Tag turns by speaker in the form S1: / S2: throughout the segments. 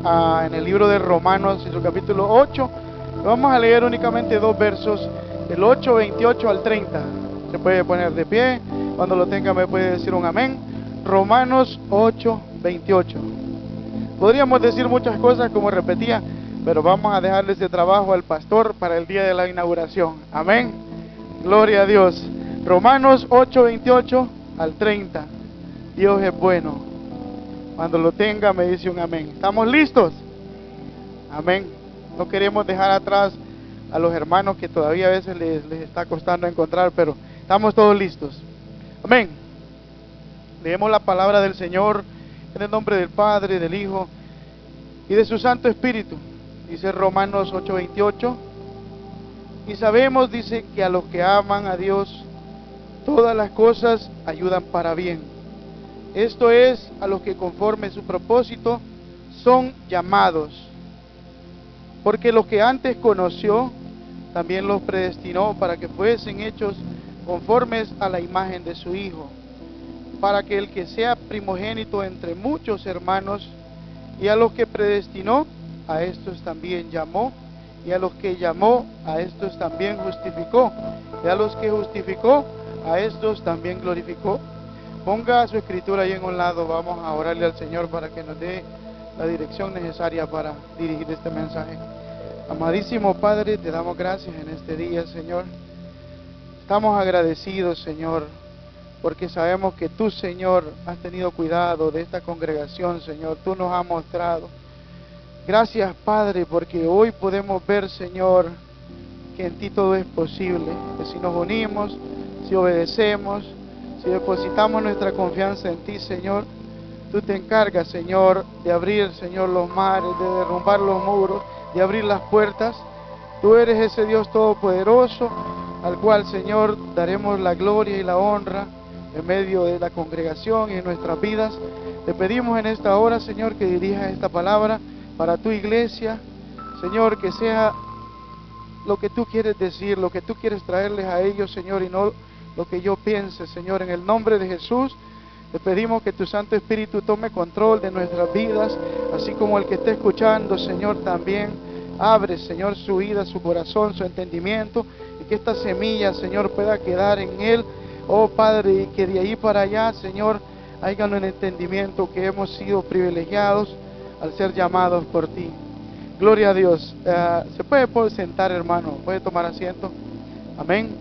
S1: en el libro de Romanos, en su capítulo 8. Vamos a leer únicamente dos versos, del 8, 28 al 30. Se puede poner de pie, cuando lo tenga me puede decir un amén. Romanos 8, 28. Podríamos decir muchas cosas como repetía, pero vamos a dejarle ese trabajo al pastor para el día de la inauguración. Amén. Gloria a Dios. Romanos 8, 28 al 30. Dios es bueno. Cuando lo tenga me dice un amén. ¿Estamos listos? Amén. No queremos dejar atrás a los hermanos que todavía a veces les está costando encontrar, pero estamos todos listos. Amén. Leemos la palabra del Señor en el nombre del Padre, del Hijo y de su Santo Espíritu. Dice Romanos 8, 28. Y sabemos, dice, que a los que aman a Dios, todas las cosas ayudan para bien. Esto es, a los que conforme su propósito son llamados. Porque los que antes conoció, también los predestinó para que fuesen hechos conformes a la imagen de su Hijo, para que el que sea primogénito entre muchos hermanos, y a los que predestinó, a estos también llamó, y a los que llamó, a estos también justificó, y a los que justificó, a estos también glorificó. Ponga su escritura ahí en un lado. Vamos a orarle al Señor para que nos dé la dirección necesaria para dirigir este mensaje. Amadísimo Padre, te damos gracias en este día, Señor. Estamos agradecidos, Señor, porque sabemos que tú, Señor, has tenido cuidado de esta congregación, Señor. Tú nos has mostrado. Gracias, Padre, porque hoy podemos ver, Señor, que en ti todo es posible. Que si nos unimos, si obedecemos, si depositamos nuestra confianza en ti, Señor, tú te encargas, Señor, de abrir, Señor, los mares, de derrumbar los muros, de abrir las puertas. Tú eres ese Dios todopoderoso, al cual, Señor, daremos la gloria y la honra en medio de la congregación y en nuestras vidas. Te pedimos en esta hora, Señor, que dirijas esta palabra para tu iglesia, Señor, que sea lo que tú quieres decir, lo que tú quieres traerles a ellos, Señor, y no lo que yo piense, Señor. En el nombre de Jesús, te pedimos que tu Santo Espíritu tome control de nuestras vidas, así como el que esté escuchando, Señor, también abre, Señor, su vida, su corazón, su entendimiento, y que esta semilla, Señor, pueda quedar en él, oh Padre, y que de ahí para allá, Señor, haya un entendimiento que hemos sido privilegiados al ser llamados por ti. Gloria a Dios. Se puede sentar, hermano, puede tomar asiento. Amén.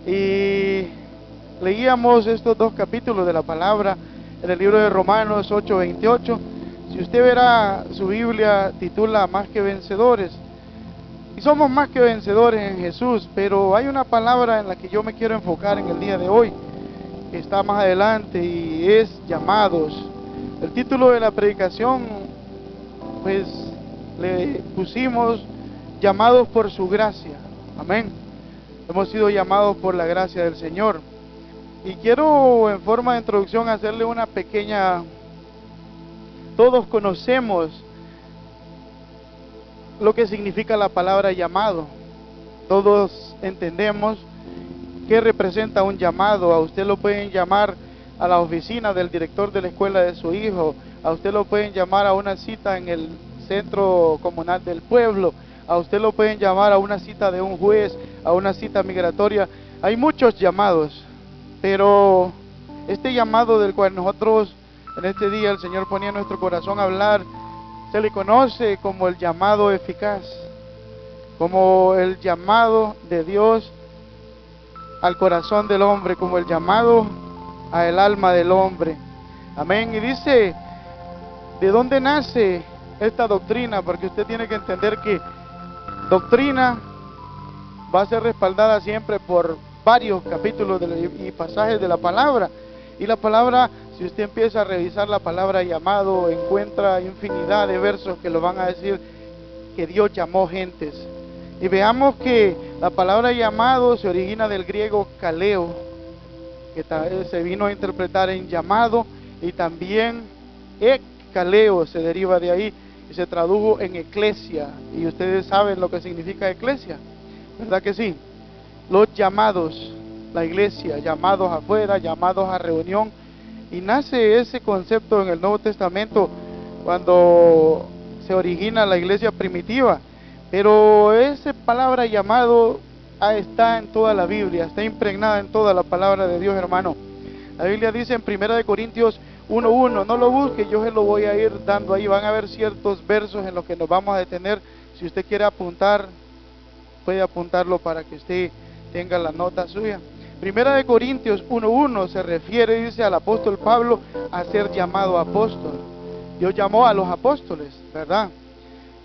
S1: Y leíamos estos dos capítulos de la palabra en el libro de Romanos 8, 28. Si usted verá, su Biblia titula Más que vencedores. Y somos más que vencedores en Jesús, pero hay una palabra en la que yo me quiero enfocar en el día de hoy, que está más adelante, y es llamados. El título de la predicación, pues le pusimos llamados por su gracia. Amén. Hemos sido llamados por la gracia del Señor. Y quiero en forma de introducción hacerle una pequeña... Todos conocemos lo que significa la palabra llamado. Todos entendemos qué representa un llamado. A usted lo pueden llamar a la oficina del director de la escuela de su hijo. A usted lo pueden llamar a una cita en el centro comunal del pueblo. A usted lo pueden llamar a una cita de un juez, a una cita migratoria. Hay muchos llamados, pero este llamado del cual nosotros en este día el Señor ponía en nuestro corazón a hablar, se le conoce como el llamado eficaz, como el llamado de Dios al corazón del hombre, como el llamado al alma del hombre. Amén. Y dice, ¿de dónde nace esta doctrina? Porque usted tiene que entender que doctrina va a ser respaldada siempre por varios capítulos y pasajes de la palabra. Y la palabra, si usted empieza a revisar la palabra llamado, encuentra infinidad de versos que lo van a decir que Dios llamó gentes. Y veamos que la palabra llamado se origina del griego kaleo, que se vino a interpretar en llamado, y también kaleo se deriva de ahí y se tradujo en eclesia. Y ustedes saben lo que significa eclesia, ¿verdad que sí? Los llamados, la iglesia, llamados afuera, llamados a reunión. Y nace ese concepto en el Nuevo Testamento cuando se origina la iglesia primitiva. Pero esa palabra llamado está en toda la Biblia, está impregnada en toda la palabra de Dios, hermano. La Biblia dice en 1 Corintios 1:1, no lo busque, yo se lo voy a ir dando ahí. Van a haber ciertos versos en los que nos vamos a detener. Si usted quiere apuntar, puede apuntarlo para que usted tenga la nota suya. 1 Corintios 1:1 se refiere, dice, al apóstol Pablo a ser llamado apóstol. Dios llamó a los apóstoles, ¿verdad?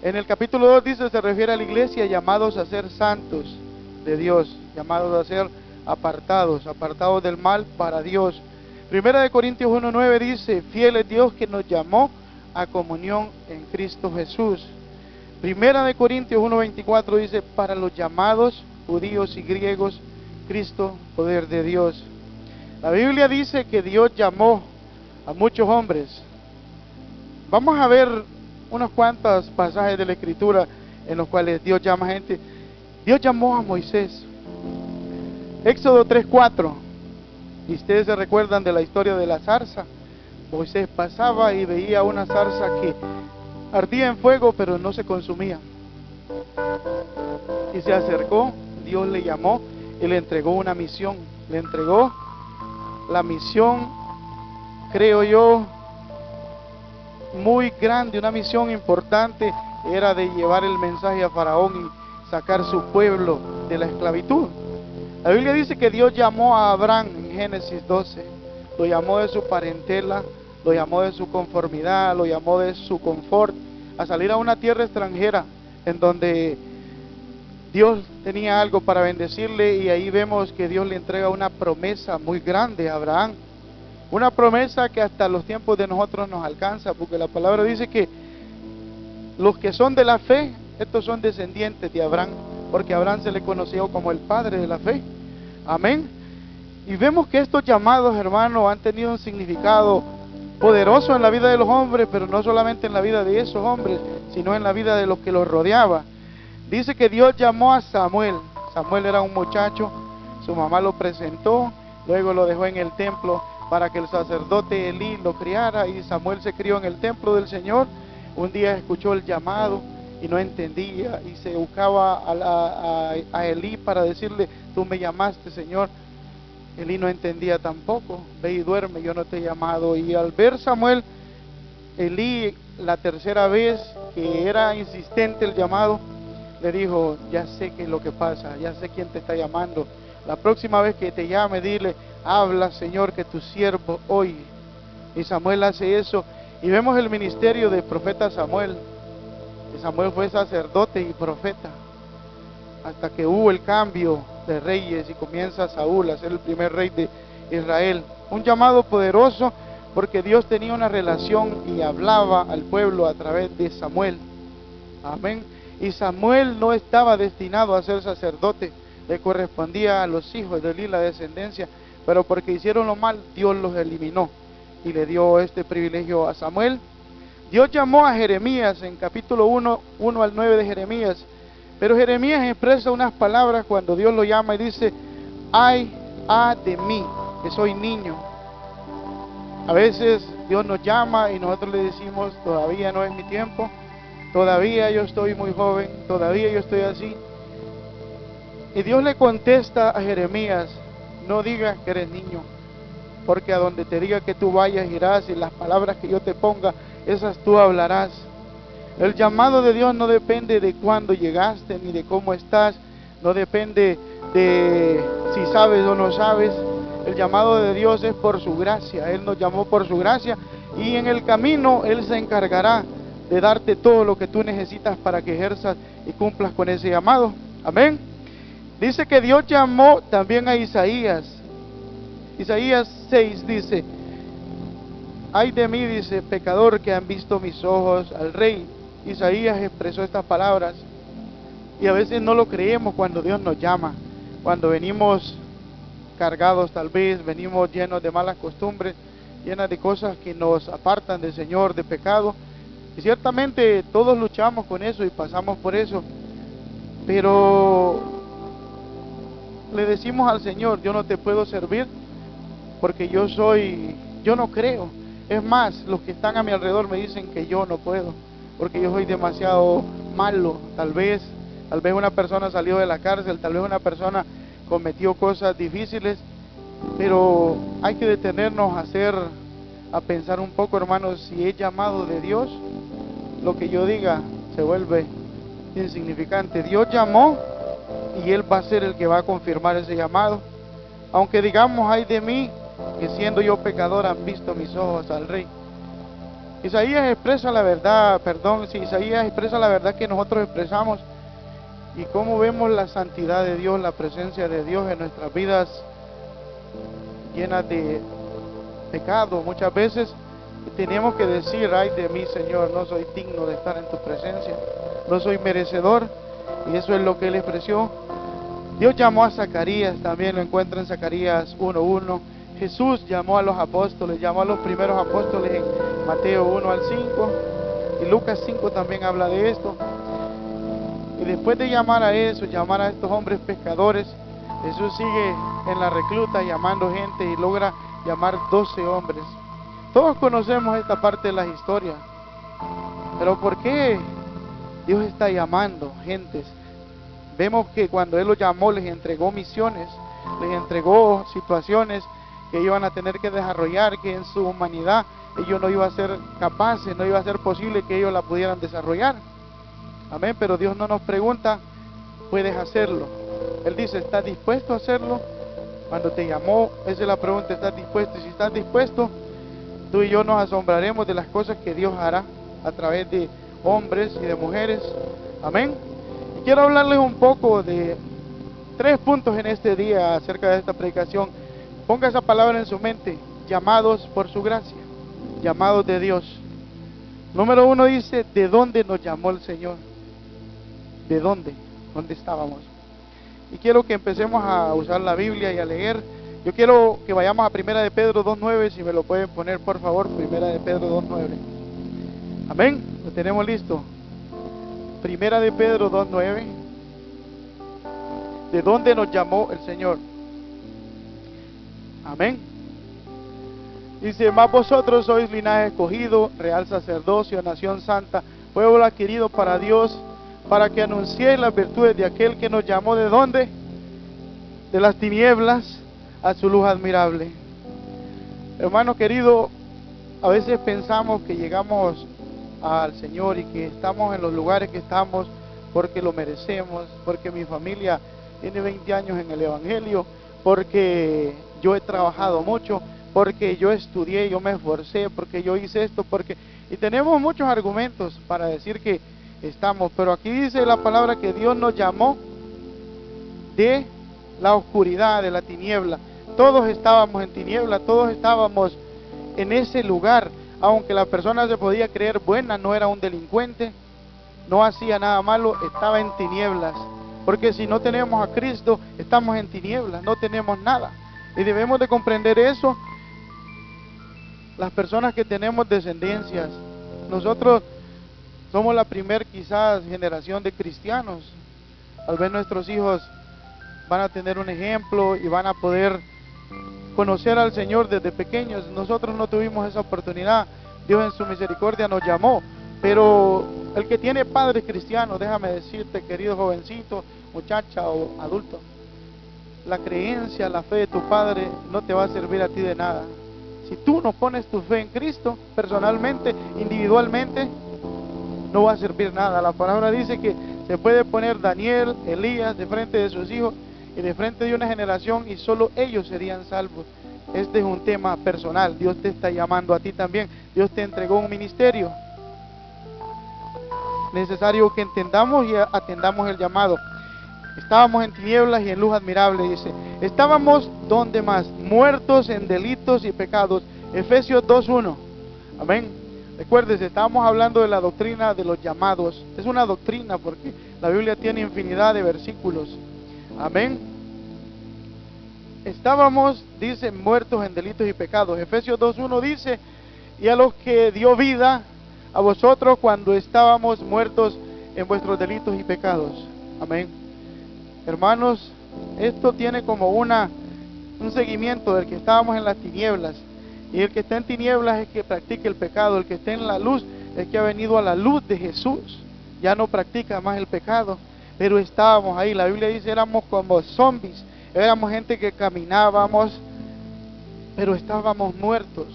S1: En el capítulo 2 dice, se refiere a la iglesia, llamados a ser santos de Dios, llamados a ser apartados del mal para Dios. 1 Corintios 1:9 dice, fiel es Dios que nos llamó a comunión en Cristo Jesús. 1 Corintios 1:24 dice, para los llamados judíos y griegos, Cristo, poder de Dios. La Biblia dice que Dios llamó a muchos hombres. Vamos a ver unos cuantos pasajes de la Escritura en los cuales Dios llama a gente. Dios llamó a Moisés. Éxodo 3:4. Y ustedes se recuerdan de la historia de la zarza. Moisés pasaba y veía una zarza que ardía en fuego, pero no se consumía. Y se acercó, Dios le llamó y le entregó una misión. Le entregó la misión, creo yo, muy grande, una misión importante. Era de llevar el mensaje a Faraón y sacar su pueblo de la esclavitud. La Biblia dice que Dios llamó a Abraham en Génesis 12. Lo llamó de su parentela, lo llamó de su conformidad, lo llamó de su confort, a salir a una tierra extranjera en donde Dios tenía algo para bendecirle. Y ahí vemos que Dios le entrega una promesa muy grande a Abraham, una promesa que hasta los tiempos de nosotros nos alcanza, porque la palabra dice que los que son de la fe, estos son descendientes de Abraham, porque a Abraham se le conoció como el padre de la fe. Amén. Y vemos que estos llamados, hermanos, han tenido un significado poderoso en la vida de los hombres, pero no solamente en la vida de esos hombres, sino en la vida de los que los rodeaba. Dice que Dios llamó a Samuel. Samuel era un muchacho, su mamá lo presentó, luego lo dejó en el templo para que el sacerdote Elí lo criara, y Samuel se crió en el templo del Señor. Un día escuchó el llamado y no entendía, y se buscaba a Elí para decirle, tú me llamaste, Señor. Elí no entendía tampoco. Ve y duerme, yo no te he llamado. Y al ver Samuel, Elí, la tercera vez que era insistente el llamado, le dijo, ya sé qué es lo que pasa, ya sé quién te está llamando. La próxima vez que te llame, dile, habla, Señor, que tu siervo oye. Y Samuel hace eso, y vemos el ministerio del profeta Samuel. Y Samuel fue sacerdote y profeta, hasta que hubo el cambio de reyes y comienza Saúl a ser el primer rey de Israel. Un llamado poderoso, porque Dios tenía una relación y hablaba al pueblo a través de Samuel. Amén. Y Samuel no estaba destinado a ser sacerdote, le correspondía a los hijos de Elí la descendencia, pero porque hicieron lo mal, Dios los eliminó y le dio este privilegio a Samuel. Dios llamó a Jeremías en capítulo 1 al 9 de Jeremías, pero Jeremías expresa unas palabras cuando Dios lo llama y dice, ay de mí, que soy niño. A veces Dios nos llama y nosotros le decimos, todavía no es mi tiempo, todavía yo estoy muy joven, todavía yo estoy así. Y Dios le contesta a Jeremías, no digas que eres niño, porque a donde te diga que tú vayas irás, y las palabras que yo te ponga, esas tú hablarás. El llamado de Dios no depende de cuándo llegaste, ni de cómo estás, no depende de si sabes o no sabes. El llamado de Dios es por su gracia. Él nos llamó por su gracia, y en el camino Él se encargará de darte todo lo que tú necesitas para que ejerzas y cumplas con ese llamado. Amén. Dice que Dios llamó también a Isaías. Isaías 6 dice, ay de mí, dice, pecador, que han visto mis ojos al rey. Isaías expresó estas palabras, y a veces no lo creemos cuando Dios nos llama, cuando venimos cargados, tal vez venimos llenos de malas costumbres, llenas de cosas que nos apartan del Señor, de pecado. Y ciertamente todos luchamos con eso y pasamos por eso, pero le decimos al Señor, yo no te puedo servir porque yo no creo. Es más, los que están a mi alrededor me dicen que yo no puedo, porque yo soy demasiado malo. Tal vez una persona salió de la cárcel, tal vez una persona cometió cosas difíciles, pero hay que detenernos a pensar un poco, hermanos, si es llamado de Dios, lo que yo diga se vuelve insignificante. Dios llamó y Él va a ser el que va a confirmar ese llamado. Aunque digamos, ay de mí, que siendo yo pecador han visto mis ojos al Rey. Isaías expresa la verdad, Isaías expresa la verdad que nosotros expresamos, y cómo vemos la santidad de Dios, la presencia de Dios en nuestras vidas llenas de pecado. Muchas veces tenemos que decir, ay de mí, Señor, no soy digno de estar en tu presencia, no soy merecedor, y eso es lo que Él expresó. Dios llamó a Zacarías, también lo encuentra en Zacarías 1:1. Jesús llamó a los apóstoles, llamó a los primeros apóstoles en Mateo 1 al 5, y Lucas 5 también habla de esto. Y después de llamar a estos hombres pescadores, Jesús sigue en la recluta llamando gente y logra llamar 12 hombres. Todos conocemos esta parte de las historias, pero ¿por qué Dios está llamando gentes? Vemos que cuando Él los llamó, les entregó misiones, les entregó situaciones que iban a tener que desarrollar, que en su humanidad ellos no iban a ser capaces, no iba a ser posible que ellos la pudieran desarrollar. Amén. Pero Dios no nos pregunta, ¿puedes hacerlo? Él dice, ¿estás dispuesto a hacerlo? Cuando te llamó, esa es la pregunta, ¿estás dispuesto? Y si estás dispuesto, tú y yo nos asombraremos de las cosas que Dios hará a través de hombres y de mujeres. Amén. Y quiero hablarles un poco de 3 puntos en este día acerca de esta predicación. Ponga esa palabra en su mente: llamados por su gracia, llamados de Dios. Número 1 dice, ¿de dónde nos llamó el Señor? ¿De dónde? ¿Dónde estábamos? Y quiero que empecemos a usar la Biblia y a leer. Yo quiero que vayamos a Primera de Pedro 2:9, si me lo pueden poner por favor, Primera de Pedro 2:9. Amén, lo tenemos listo. Primera de Pedro 2:9. ¿De dónde nos llamó el Señor? Amén. Dice, mas vosotros sois linaje escogido, real sacerdocio, nación santa, pueblo adquirido para Dios, para que anunciéis las virtudes de aquel que nos llamó. ¿De dónde? De las tinieblas a su luz admirable. Hermano querido, a veces pensamos que llegamos al Señor y que estamos en los lugares que estamos porque lo merecemos, porque mi familia tiene 20 años en el Evangelio, porque yo he trabajado mucho, porque yo estudié, yo me esforcé, porque yo hice esto, y tenemos muchos argumentos para decir que estamos. Pero aquí dice la palabra que Dios nos llamó de la oscuridad, de la tiniebla. Todos estábamos en tiniebla, todos estábamos en ese lugar. Aunque la persona se podía creer buena, no era un delincuente, no hacía nada malo, estaba en tinieblas. Porque si no tenemos a Cristo, estamos en tinieblas, no tenemos nada. Y debemos de comprender eso. Las personas que tenemos descendencias, nosotros somos la primer quizás generación de cristianos. Tal vez nuestros hijos van a tener un ejemplo y van a poder conocer al Señor desde pequeños. Nosotros no tuvimos esa oportunidad. Dios en su misericordia nos llamó, pero el que tiene padres cristianos, déjame decirte, querido jovencito, muchacha o adulto, la creencia, la fe de tu padre no te va a servir a ti de nada. Si tú no pones tu fe en Cristo, personalmente, individualmente, no va a servir nada. La palabra dice que se puede poner Daniel, Elías de frente de sus hijos y de frente de una generación y solo ellos serían salvos. Este es un tema personal. Dios te está llamando a ti también. Dios te entregó un ministerio. Necesario que entendamos y atendamos el llamado. Estábamos en tinieblas y en luz admirable, dice. Estábamos, ¿dónde más? Muertos en delitos y pecados. Efesios 2:1. Amén. Recuérdese, estábamos hablando de la doctrina de los llamados. Es una doctrina porque la Biblia tiene infinidad de versículos. Amén. Estábamos, dice, muertos en delitos y pecados. Efesios 2:1 dice, y a los que dio vida a vosotros cuando estábamos muertos en vuestros delitos y pecados. Amén. Hermanos, esto tiene como un seguimiento del que estábamos en las tinieblas. Y el que está en tinieblas es que practique el pecado. El que está en la luz es que ha venido a la luz de Jesús, ya no practica más el pecado, pero estábamos ahí. La Biblia dice, éramos como zombies, éramos gente que caminábamos, pero estábamos muertos.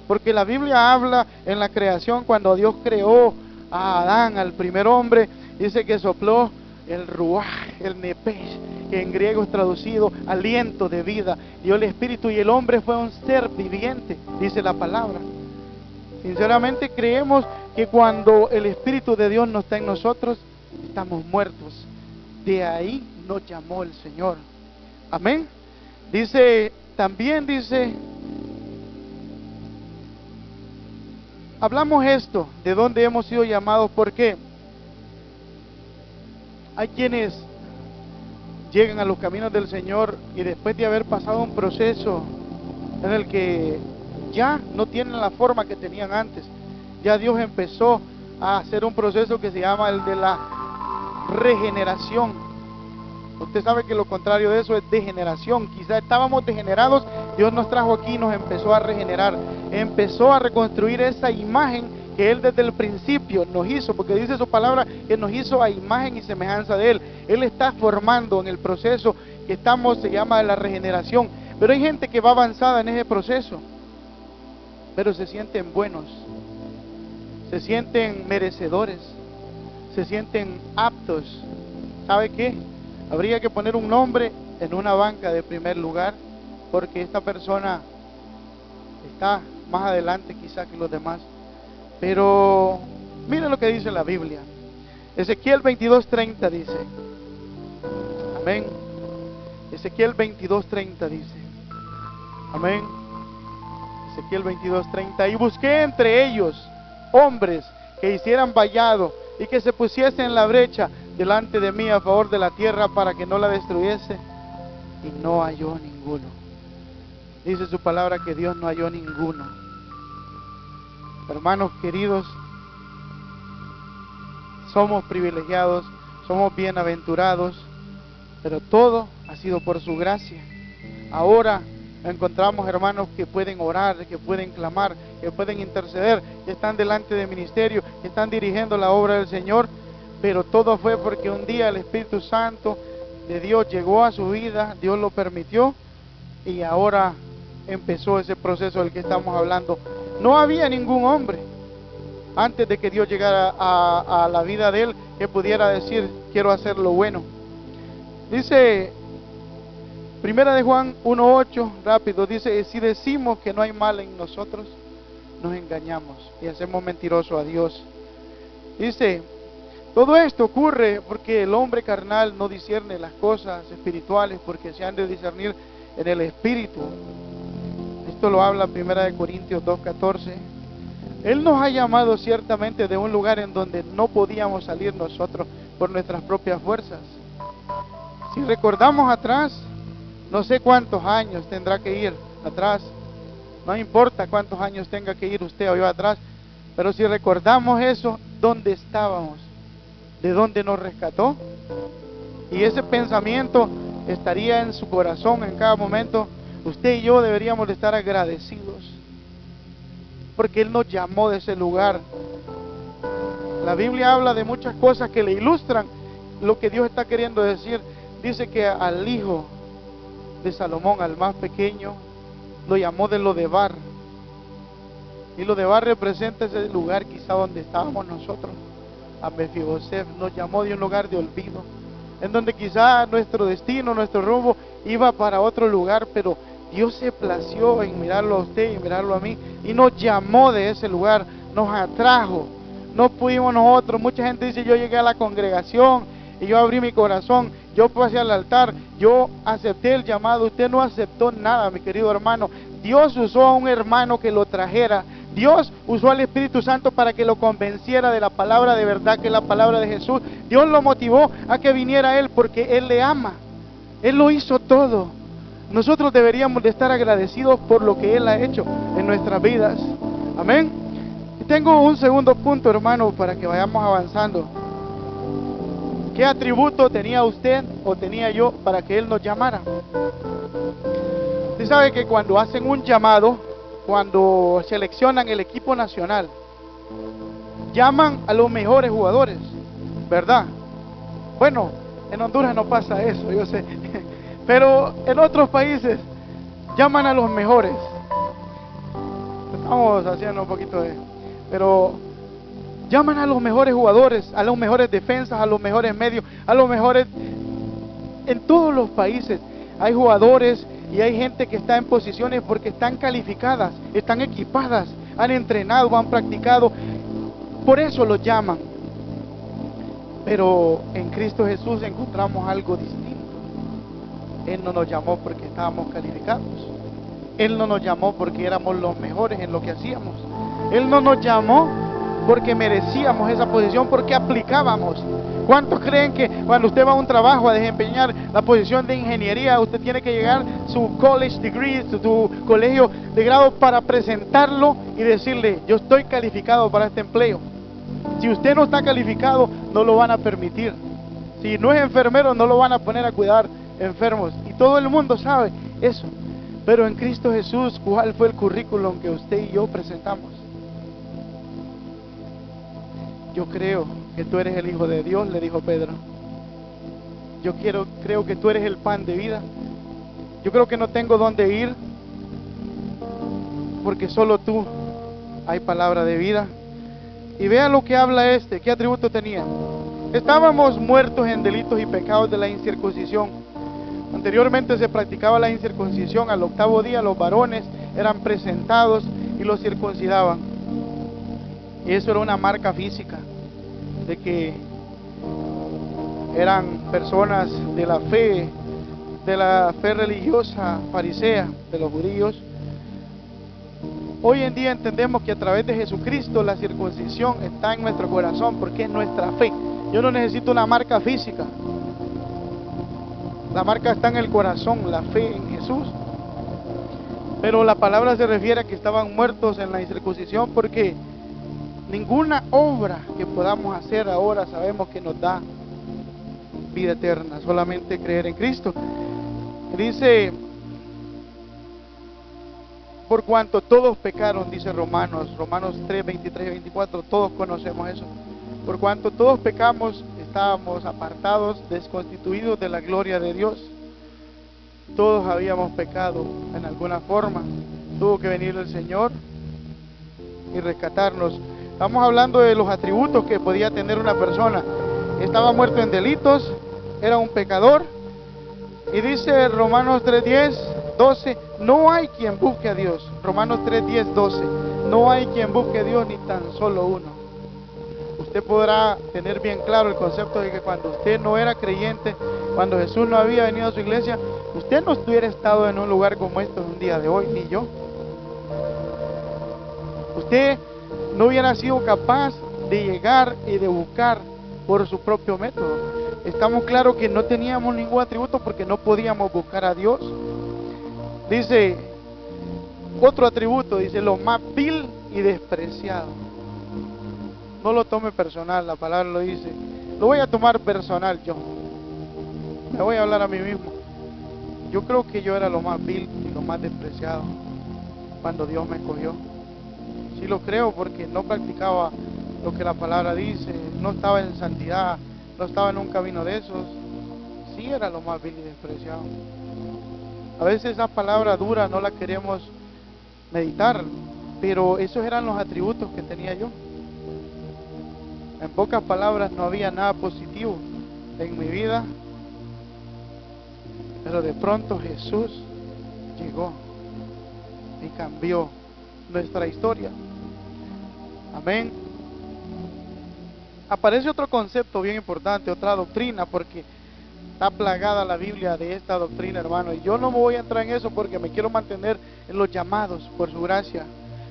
S1: Porque la Biblia habla en la creación, cuando Dios creó a Adán, al primer hombre, dice que sopló el ruaj, el nepesh, que en griego es traducido aliento de vida, dio el espíritu, y el hombre fue un ser viviente, dice la palabra. Sinceramente creemos que cuando el Espíritu de Dios no está en nosotros, estamos muertos. De ahí nos llamó el Señor. Amén. Dice, también dice, hablamos esto, de dónde hemos sido llamados, porque hay quienes llegan a los caminos del Señor y después de haber pasado un proceso en el que ya no tienen la forma que tenían antes, ya Dios empezó a hacer un proceso que se llama el de la regeneración. Usted sabe que lo contrario de eso es degeneración. Quizá estábamos degenerados, Dios nos trajo aquí y nos empezó a regenerar, empezó a reconstruir esa imagen que Él desde el principio nos hizo, porque dice su palabra que nos hizo a imagen y semejanza de Él. Él está formando en el proceso que estamos, se llama la regeneración. Pero hay gente que va avanzada en ese proceso, pero se sienten buenos, se sienten merecedores, se sienten aptos. ¿Sabe qué? Habría que poner un nombre en una banca de primer lugar, porque esta persona está más adelante quizá que los demás. Pero miren lo que dice la Biblia. Ezequiel 22:30 dice, amén. Ezequiel 22:30 dice, amén. Ezequiel 22:30, y busqué entre ellos hombres que hicieran vallado y que se pusiesen en la brecha delante de mí a favor de la tierra para que no la destruyese, y no halló ninguno. Dice su palabra que Dios no halló ninguno. Hermanos queridos, somos privilegiados, somos bienaventurados, pero todo ha sido por su gracia. Ahora encontramos hermanos que pueden orar, que pueden clamar, que pueden interceder, que están delante del ministerio, que están dirigiendo la obra del Señor, pero todo fue porque un día el Espíritu Santo de Dios llegó a su vida, Dios lo permitió, y ahora empezó ese proceso del que estamos hablando. No había ningún hombre antes de que Dios llegara a la vida de él que pudiera decir, quiero hacer lo bueno. Dice Primera de Juan 1:8, rápido, dice, si decimos que no hay mal en nosotros, nos engañamos y hacemos mentiroso a Dios. Dice, todo esto ocurre porque el hombre carnal no discierne las cosas espirituales, porque se han de discernir en el Espíritu. Esto lo habla Primera de Corintios 2:14. Él nos ha llamado ciertamente de un lugar en donde no podíamos salir nosotros por nuestras propias fuerzas. Si recordamos atrás, no sé cuántos años tendrá que ir atrás, no importa cuántos años tenga que ir usted o yo atrás, pero si recordamos eso, ¿dónde estábamos? ¿De dónde nos rescató? Y ese pensamiento estaría en su corazón en cada momento. Usted y yo deberíamos de estar agradecidos, porque Él nos llamó de ese lugar. La Biblia habla de muchas cosas que le ilustran lo que Dios está queriendo decir. Dice que al hijo de Salomón, al más pequeño, lo llamó de Lodebar. Y Lodebar representa ese lugar quizá donde estábamos nosotros. A Mefibosef nos llamó de un lugar de olvido, en donde quizá nuestro destino, nuestro rumbo iba para otro lugar, pero Dios se plació en mirarlo a usted y mirarlo a mí, y nos llamó de ese lugar, nos atrajo. No pudimos nosotros. Mucha gente dice, yo llegué a la congregación y yo abrí mi corazón, yo pasé al altar, yo acepté el llamado. Usted no aceptó nada, mi querido hermano. Dios usó a un hermano que lo trajera. Dios usó al Espíritu Santo para que lo convenciera de la palabra de verdad, que es la palabra de Jesús. Dios lo motivó a que viniera a Él porque Él le ama. Él lo hizo todo. Nosotros deberíamos de estar agradecidos por lo que Él ha hecho en nuestras vidas. Amén. Y tengo un segundo punto, hermano, para que vayamos avanzando. ¿Qué atributo tenía usted o tenía yo para que Él nos llamara? Usted sabe que cuando hacen un llamado, cuando seleccionan el equipo nacional, llaman a los mejores jugadores, ¿verdad? Bueno, en Honduras no pasa eso, yo sé, pero en otros países llaman a los mejores. Estamos haciendo un poquito de... Pero llaman a los mejores jugadores, a los mejores defensas, a los mejores medios, a los mejores... En todos los países hay jugadores y hay gente que está en posiciones porque están calificadas, están equipadas, han entrenado, han practicado. Por eso los llaman. Pero en Cristo Jesús encontramos algo distinto. Él no nos llamó porque estábamos calificados. Él no nos llamó porque éramos los mejores en lo que hacíamos. Él no nos llamó porque merecíamos esa posición, porque aplicábamos. ¿Cuántos creen que cuando usted va a un trabajo a desempeñar la posición de ingeniería, usted tiene que llegar su college degree, su colegio de grado, para presentarlo y decirle: yo estoy calificado para este empleo? Si usted no está calificado, no lo van a permitir. Si no es enfermero, no lo van a poner a cuidar enfermos. Y todo el mundo sabe eso. Pero en Cristo Jesús, ¿cuál fue el currículum que usted y yo presentamos? Yo creo que tú eres el Hijo de Dios, le dijo Pedro. Yo creo que tú eres el pan de vida. Yo creo que no tengo dónde ir, porque solo tú hay palabra de vida. Y vea lo que habla ¿qué atributo tenía? Estábamos muertos en delitos y pecados de la incircuncisión. Anteriormente se practicaba la incircuncisión. Al 8º día los varones eran presentados y los circuncidaban. Y eso era una marca física de que eran personas de la fe religiosa farisea de los judíos. Hoy en día entendemos que a través de Jesucristo la circuncisión está en nuestro corazón, porque es nuestra fe. Yo no necesito una marca física. La marca está en el corazón, la fe en Jesús. Pero la palabra se refiere a que estaban muertos en la incircuncisión, porque ninguna obra que podamos hacer ahora sabemos que nos da vida eterna, solamente creer en Cristo. Dice: por cuanto todos pecaron, dice Romanos 3, 23 y 24, todos conocemos eso. Por cuanto todos pecamos, estábamos apartados, desconstituidos de la gloria de Dios. Todos habíamos pecado en alguna forma. Tuvo que venir el Señor y rescatarnos. Estamos hablando de los atributos que podía tener una persona. Estaba muerto en delitos, era un pecador. Y dice Romanos 3:10, 12, no hay quien busque a Dios. Romanos 3:10, 12, no hay quien busque a Dios, ni tan solo uno. Usted podrá tener bien claro el concepto de que cuando usted no era creyente, cuando Jesús no había venido a su iglesia, usted no hubiera estado en un lugar como este un día de hoy, ni yo. Usted no hubiera sido capaz de llegar y de buscar por su propio método. Estamos claros que no teníamos ningún atributo porque no podíamos buscar a Dios. Dice otro atributo, dice lo más vil y despreciado. No lo tome personal, la palabra lo dice. Lo voy a tomar personal yo. Me voy a hablar a mí mismo. Yo creo que yo era lo más vil y lo más despreciado cuando Dios me escogió. Sí lo creo, porque no practicaba lo que la palabra dice, no estaba en santidad, no estaba en un camino de esos. Sí era lo más vil y despreciado. A veces esa palabra dura no la queremos meditar, pero esos eran los atributos que tenía yo. En pocas palabras, no había nada positivo en mi vida, pero de pronto Jesús llegó y cambió nuestra historia. Amén. Aparece otro concepto bien importante, otra doctrina, porque está plagada la Biblia de esta doctrina, hermano, y yo no me voy a entrar en eso porque me quiero mantener en los llamados por su gracia.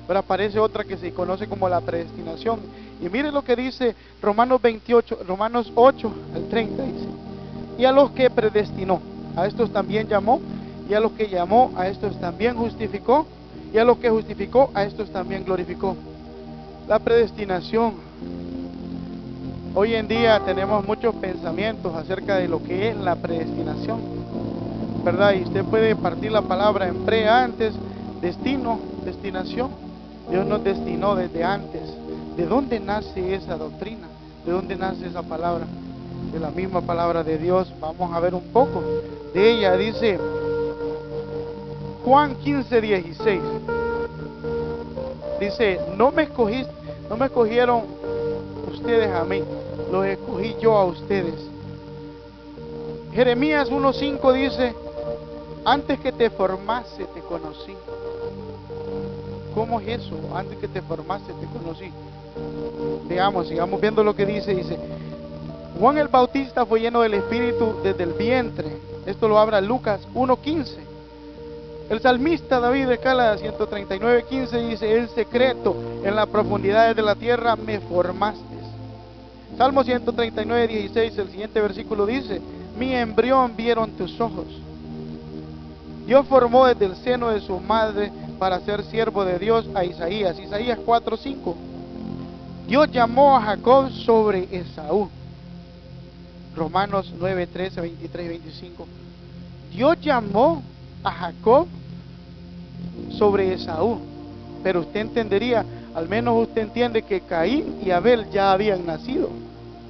S1: Pero aparece otra que se conoce como la predestinación. Y mire lo que dice Romanos 8 al 30, dice: y a los que predestinó, a estos también llamó, y a los que llamó, a estos también justificó, y a los que justificó, a estos también glorificó. La predestinación. Hoy en día tenemos muchos pensamientos acerca de lo que es la predestinación, ¿verdad? Y usted puede partir la palabra en pre, antes, destino, destinación. Dios nos destinó desde antes, ¿De dónde nace esa doctrina? ¿De dónde nace esa palabra? De la misma palabra de Dios. Vamos a ver un poco de ella. Dice Juan 15:16. Dice, no me escogieron ustedes a mí, los escogí yo a ustedes. Jeremías 1:5 dice, antes que te formase te conocí. ¿Cómo es eso? Antes que te formase te conocí. Veamos, sigamos viendo lo que dice. Dice, Juan el Bautista fue lleno del Espíritu desde el vientre. Esto lo habla Lucas 1:15. El salmista David escala 139:15 dice, el secreto en las profundidades de la tierra me formaste. Salmo 139:16, el siguiente versículo dice, mi embrión vieron tus ojos. Dios formó desde el seno de su madre para ser siervo de Dios a Isaías. Isaías 4:5. Dios llamó a Jacob sobre Esaú. Romanos 9:13, 23 y 25. Dios llamó a Jacob sobre Esaú. Pero usted entendería, al menos usted entiende que Caín y Abel ya habían nacido.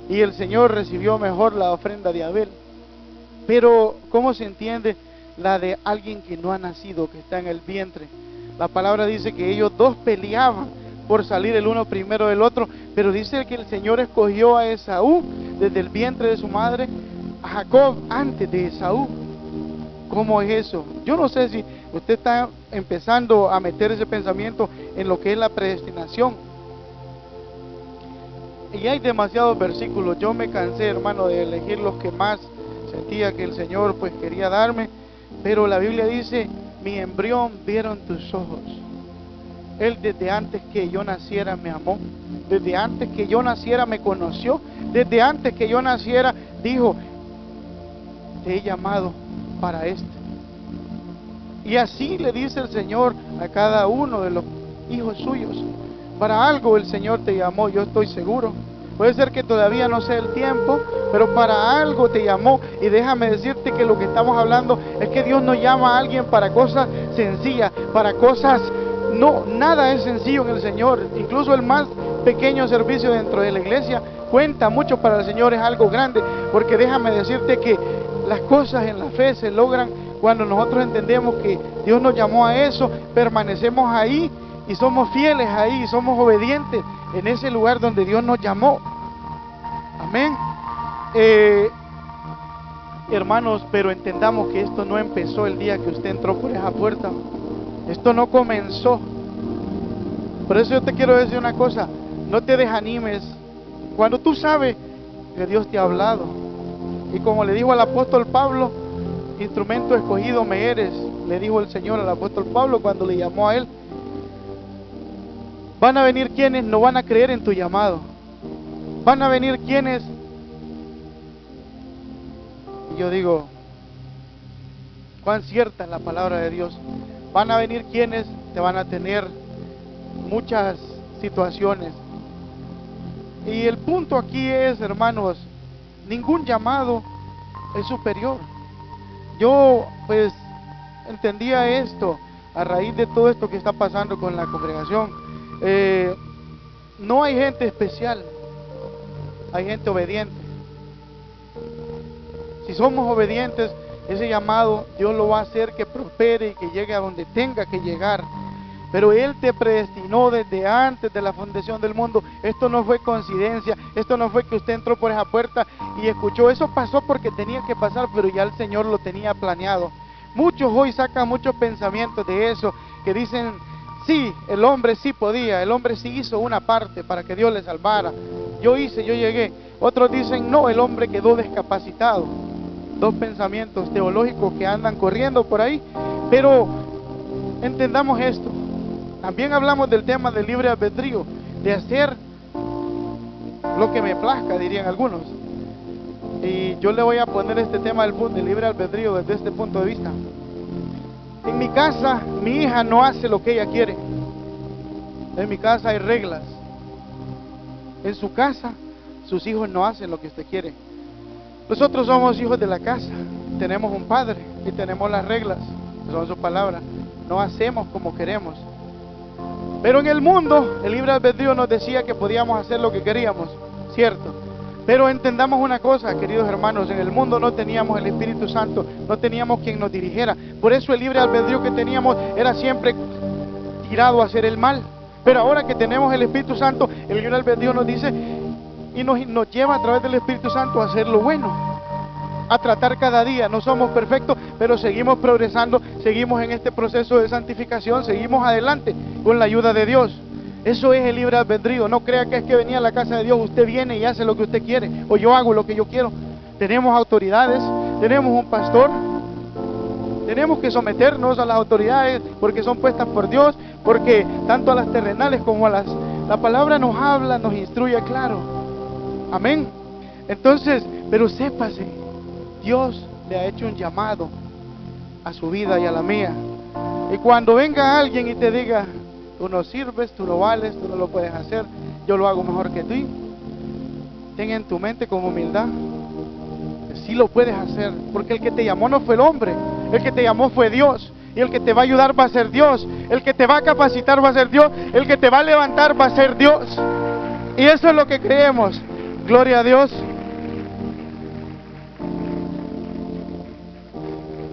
S1: Y el Señor recibió mejor la ofrenda de Abel. Pero, ¿cómo se entiende la de alguien que no ha nacido, que está en el vientre? La palabra dice que ellos dos peleaban por salir el uno primero del otro, pero dice que el Señor escogió a Esaú desde el vientre de su madre, a Jacob antes de Esaú. ¿Cómo es eso? Yo no sé si usted está empezando a meter ese pensamiento en lo que es la predestinación. Y hay demasiados versículos. Yo me cansé, hermano, de elegir los que más sentía que el Señor pues quería darme. Pero la Biblia dice, mi embrión vieron tus ojos. Él desde antes que yo naciera me amó. Desde antes que yo naciera me conoció. Desde antes que yo naciera dijo, te he llamado para esto. Y así le dice el Señor a cada uno de los hijos suyos. Para algo el Señor te llamó, yo estoy seguro. Puede ser que todavía no sea el tiempo, pero para algo te llamó. Y déjame decirte que lo que estamos hablando es que Dios no llama a alguien para cosas sencillas, para cosas... No, nada es sencillo en el Señor. Incluso el más pequeño servicio dentro de la iglesia cuenta mucho para el Señor, es algo grande. Porque déjame decirte que las cosas en la fe se logran cuando nosotros entendemos que Dios nos llamó a eso, permanecemos ahí y somos fieles ahí, somos obedientes en ese lugar donde Dios nos llamó. Amén. Hermanos, pero entendamos que esto no empezó el día que usted entró por esa puerta. Esto no comenzó. Por eso yo te quiero decir una cosa, no te desanimes cuando tú sabes que Dios te ha hablado. Y como le dijo al apóstol Pablo, instrumento escogido me eres, le dijo el Señor al apóstol Pablo cuando le llamó a él. Van a venir quienes no van a creer en tu llamado. Van a venir quienes, y yo digo, cuán cierta es la palabra de Dios. Van a venir quienes te van a tener muchas situaciones. Y el punto aquí es, hermanos, ningún llamado es superior. Yo pues entendía esto a raíz de todo esto que está pasando con la congregación. No hay gente especial, hay gente obediente. Si somos obedientes, ese llamado Dios lo va a hacer que prospere y que llegue a donde tenga que llegar. Pero Él te predestinó desde antes de la fundación del mundo. Esto no fue coincidencia, esto no fue que usted entró por esa puerta y escuchó. Eso pasó porque tenía que pasar, pero ya el Señor lo tenía planeado. Muchos hoy sacan muchos pensamientos de eso, que dicen, sí, el hombre sí podía, el hombre sí hizo una parte para que Dios le salvara. Yo hice, yo llegué. Otros dicen, no, el hombre quedó discapacitado. Dos pensamientos teológicos que andan corriendo por ahí. Pero entendamos esto. También hablamos del tema del libre albedrío, de hacer lo que me plazca, dirían algunos. Y yo le voy a poner este tema del libre albedrío desde este punto de vista. En mi casa, mi hija no hace lo que ella quiere. En mi casa hay reglas. En su casa, sus hijos no hacen lo que usted quiere. Nosotros somos hijos de la casa, tenemos un padre y tenemos las reglas, son sus palabras. No hacemos como queremos. Pero en el mundo, el libre albedrío nos decía que podíamos hacer lo que queríamos, ¿cierto? Pero entendamos una cosa, queridos hermanos, en el mundo no teníamos el Espíritu Santo, no teníamos quien nos dirigiera. Por eso el libre albedrío que teníamos era siempre tirado a hacer el mal. Pero ahora que tenemos el Espíritu Santo, el libre albedrío nos dice y nos lleva a través del Espíritu Santo a hacer lo bueno, a tratar cada día. No somos perfectos, pero seguimos progresando, seguimos en este proceso de santificación, seguimos adelante con la ayuda de Dios. Eso es el libre albedrío. No crea que es que venía a la casa de Dios, usted viene y hace lo que usted quiere, o yo hago lo que yo quiero. Tenemos autoridades, tenemos un pastor, tenemos que someternos a las autoridades porque son puestas por Dios, porque tanto a las terrenales como a la palabra nos habla, nos instruye claro. Amén. Entonces, pero sépase, Dios le ha hecho un llamado a su vida y a la mía. Y cuando venga alguien y te diga, tú no sirves, tú no vales, tú no lo puedes hacer, yo lo hago mejor que tú, ten en tu mente con humildad que sí lo puedes hacer, porque el que te llamó no fue el hombre, el que te llamó fue Dios, y el que te va a ayudar va a ser Dios, el que te va a capacitar va a ser Dios, el que te va a levantar va a ser Dios. Y eso es lo que creemos. Gloria a Dios.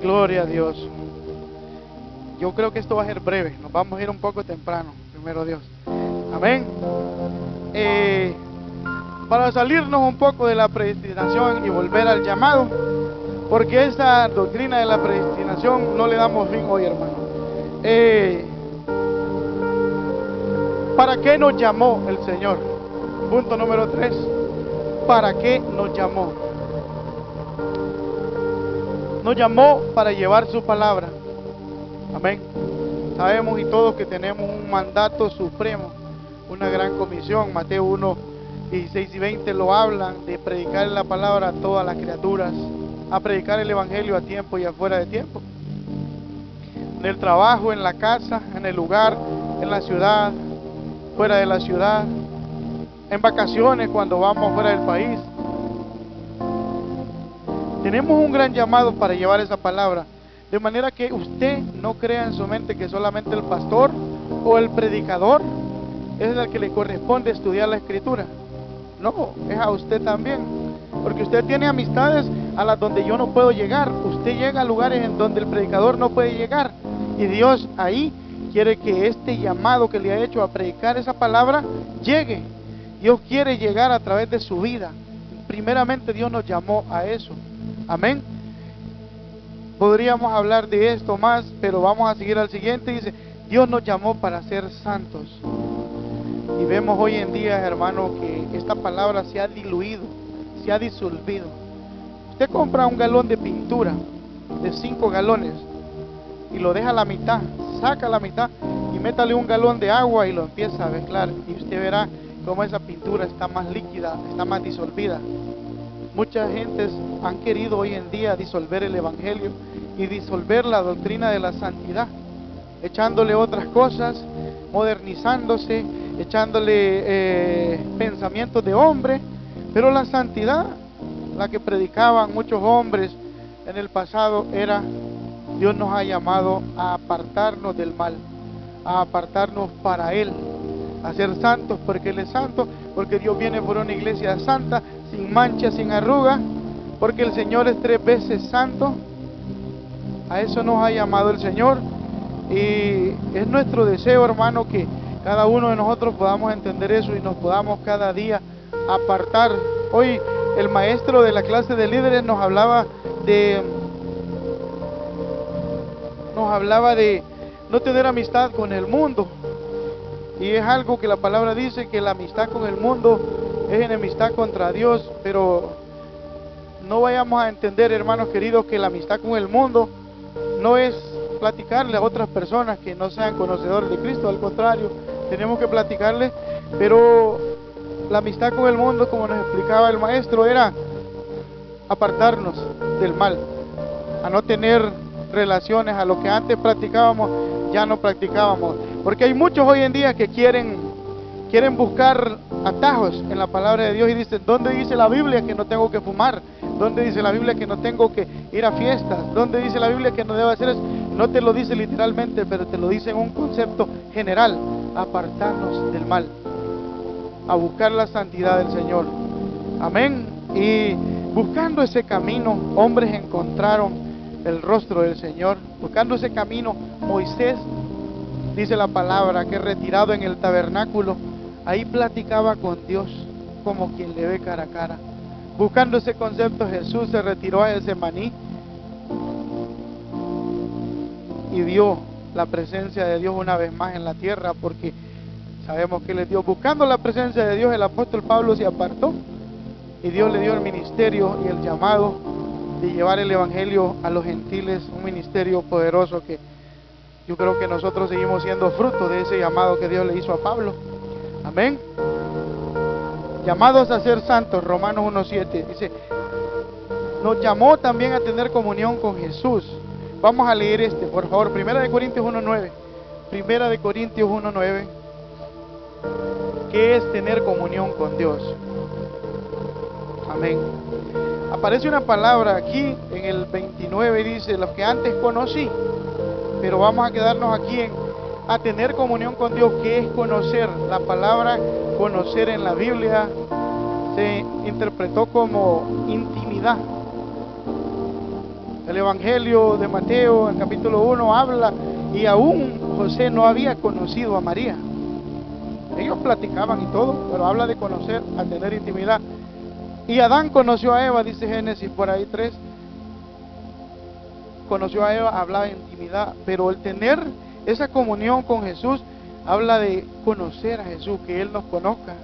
S1: Gloria a Dios. Yo creo que esto va a ser breve, nos vamos a ir un poco temprano, primero Dios. Amén. Para salirnos un poco de la predestinación y volver al llamado, porque esta doctrina de la predestinación no le damos fin hoy, hermano. ¿Para qué nos llamó el Señor? Punto número 3. ¿Para qué nos llamó? Nos llamó para llevar su palabra. Amén. Sabemos y todos que tenemos un mandato supremo, una gran comisión. Mateo 1, 16 y 20 lo hablan de predicar la palabra a todas las criaturas, a predicar el evangelio a tiempo y afuera de tiempo. En el trabajo, en la casa, en el lugar, en la ciudad, fuera de la ciudad, en vacaciones cuando vamos fuera del país. Tenemos un gran llamado para llevar esa palabra. De manera que usted no crea en su mente que solamente el pastor o el predicador es el que le corresponde estudiar la escritura. No, es a usted también. Porque usted tiene amistades a las donde yo no puedo llegar. Usted llega a lugares en donde el predicador no puede llegar. Y Dios ahí quiere que este llamado que le ha hecho a predicar esa palabra llegue. Dios quiere llegar a través de su vida. Primeramente Dios nos llamó a eso. Amén. Podríamos hablar de esto más, pero vamos a seguir al siguiente. Dice, Dios nos llamó para ser santos. Y vemos hoy en día, hermano, que esta palabra se ha diluido, se ha disolvido. Usted compra un galón de pintura de 5 galones y lo deja a la mitad, saca la mitad y métale un galón de agua y lo empieza a mezclar. Y usted verá cómo esa pintura está más líquida, está más disolvida. Muchas gentes han querido hoy en día disolver el evangelio y disolver la doctrina de la santidad, echándole otras cosas, modernizándose, echándole pensamientos de hombre. Pero la santidad, la que predicaban muchos hombres en el pasado, era: Dios nos ha llamado a apartarnos del mal, a apartarnos para Él, a ser santos porque Él es santo, porque Dios viene por una iglesia santa, sin mancha, sin arruga, porque el Señor es 3 veces santo. A eso nos ha llamado el Señor, y es nuestro deseo, hermano, que cada uno de nosotros podamos entender eso y nos podamos cada día apartar. Hoy el maestro de la clase de líderes nos hablaba de no tener amistad con el mundo, y es algo que la palabra dice, que la amistad con el mundo es enemistad contra Dios. Pero no vayamos a entender, hermanos queridos, que la amistad con el mundo no es platicarle a otras personas que no sean conocedores de Cristo. Al contrario, tenemos que platicarle. Pero la amistad con el mundo, como nos explicaba el maestro, era apartarnos del mal, a no tener relaciones, a lo que antes practicábamos ya no practicábamos. Porque hay muchos hoy en día que quieren buscar atajos en la palabra de Dios y dicen: ¿dónde dice la Biblia que no tengo que fumar? ¿Dónde dice la Biblia que no tengo que ir a fiestas? ¿Dónde dice la Biblia que no debo hacer eso? No te lo dice literalmente, pero te lo dice en un concepto general. a apartarnos del mal, a buscar la santidad del Señor. Amén. Y buscando ese camino, hombres encontraron el rostro del Señor. Buscando ese camino, Moisés, dice la palabra, que retirado en el tabernáculo, ahí platicaba con Dios como quien le ve cara a cara. Buscando ese concepto, Jesús se retiró a Getsemaní y vio la presencia de Dios una vez más en la tierra, porque sabemos que Él es Dios. Buscando la presencia de Dios, el apóstol Pablo se apartó y Dios le dio el ministerio y el llamado de llevar el evangelio a los gentiles, un ministerio poderoso que yo creo que nosotros seguimos siendo fruto de ese llamado que Dios le hizo a Pablo. Amén. Llamados a ser santos, Romanos 1:7 dice, nos llamó también a tener comunión con Jesús. Vamos a leer por favor, 1 Corintios 1:9. 1 Corintios 1:9. ¿Qué es tener comunión con Dios? Amén. Aparece una palabra aquí en el 29, dice, los que antes conocí. Pero vamos a quedarnos aquí a tener comunión con Dios. ¿Qué es conocer? La palabra conocer en la Biblia se interpretó como intimidad. El Evangelio de Mateo, en capítulo 1, habla, y aún José no había conocido a María. Ellos platicaban y todo, pero habla de conocer, a tener intimidad. Y Adán conoció a Eva, dice Génesis por ahí 3. Conoció a Eva, hablaba de intimidad, pero el tener esa comunión con Jesús habla de conocer a Jesús, que Él nos conozca.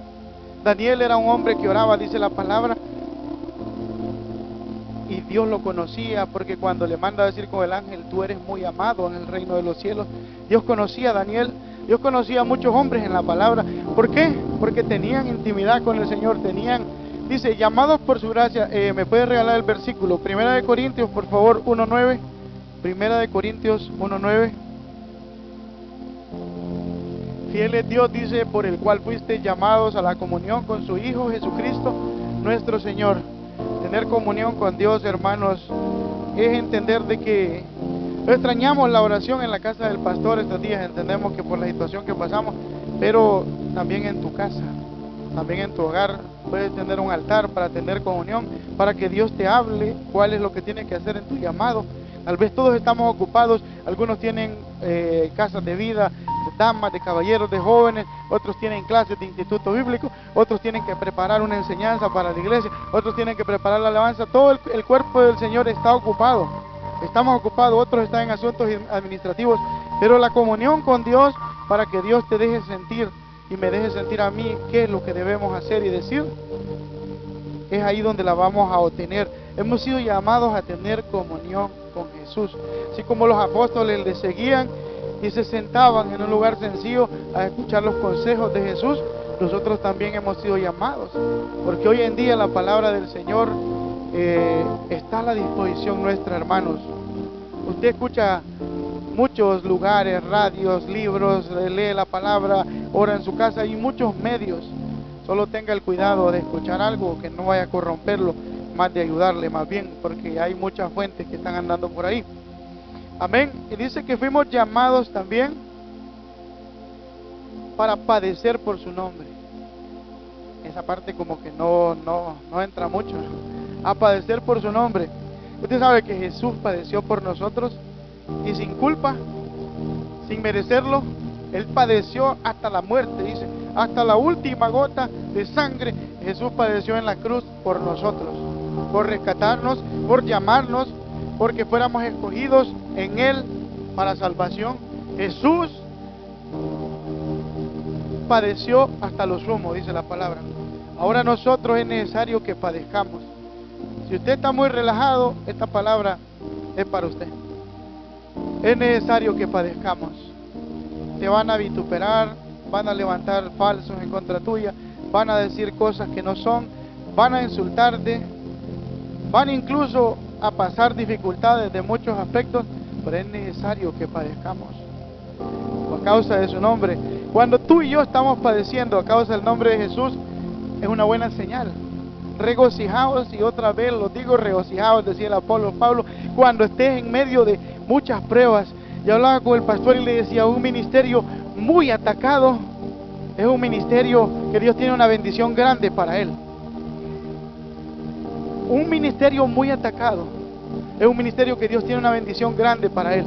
S1: Daniel era un hombre que oraba, dice la palabra, y Dios lo conocía, porque cuando le manda a decir con el ángel, tú eres muy amado en el reino de los cielos, Dios conocía a Daniel. Dios conocía a muchos hombres en la palabra. ¿Por qué? Porque tenían intimidad con el Señor, dice, llamados por su gracia. ¿Me puede regalar el versículo? 1 Corintios, por favor, 1:9. 1 Corintios 1:9. Fiel es Dios, dice, por el cual fuiste llamados a la comunión con su Hijo Jesucristo, nuestro Señor. Tener comunión con Dios, hermanos, es entender de que extrañamos la oración en la casa del pastor estos días. Entendemos que por la situación que pasamos, pero también en tu casa, también en tu hogar, puedes tener un altar para tener comunión, para que Dios te hable cuál es lo que tiene que hacer en tu llamado. Tal vez todos estamos ocupados, algunos tienen casas de vida, de damas, de caballeros, de jóvenes, otros tienen clases de instituto bíblico, otros tienen que preparar una enseñanza para la iglesia, otros tienen que preparar la alabanza. Todo el cuerpo del Señor está ocupado, estamos ocupados, otros están en asuntos administrativos, pero la comunión con Dios, para que Dios te deje sentir y me deje sentir a mí qué es lo que debemos hacer y decir, es ahí donde la vamos a obtener. Hemos sido llamados a tener comunión con Jesús, así como los apóstoles le seguían y se sentaban en un lugar sencillo a escuchar los consejos de Jesús. Nosotros también hemos sido llamados, porque hoy en día la palabra del Señor está a la disposición nuestra, hermanos. Usted escucha muchos lugares, radios, libros, lee la palabra, ora en su casa, y muchos medios. Solo tenga el cuidado de escuchar algo que no vaya a corromperlo, más de ayudarle más bien, porque hay muchas fuentes que están andando por ahí. Amén. Y dice que fuimos llamados también para padecer por su nombre. Esa parte como que no entra mucho, a padecer por su nombre. Usted sabe que Jesús padeció por nosotros y sin culpa, sin merecerlo. Él padeció hasta la muerte, dice, hasta la última gota de sangre. Jesús padeció en la cruz por nosotros, por rescatarnos, por llamarnos, porque fuéramos escogidos en Él para salvación. Jesús padeció hasta lo sumo, dice la palabra. Ahora nosotros es necesario que padezcamos. Si usted está muy relajado, esta palabra es para usted. Es necesario que padezcamos. Te van a vituperar, van a levantar falsos en contra tuya, van a decir cosas que no son, van a insultarte, van incluso a pasar dificultades de muchos aspectos, pero es necesario que padezcamos por causa de su nombre. Cuando tú y yo estamos padeciendo a causa del nombre de Jesús, es una buena señal. Regocijaos, y otra vez lo digo, regocijaos, decía el apóstol Pablo, cuando estés en medio de muchas pruebas. Yo hablaba con el pastor y le decía, un ministerio muy atacado, es un ministerio que Dios tiene una bendición grande para él. Un ministerio muy atacado es un ministerio que Dios tiene una bendición grande para él.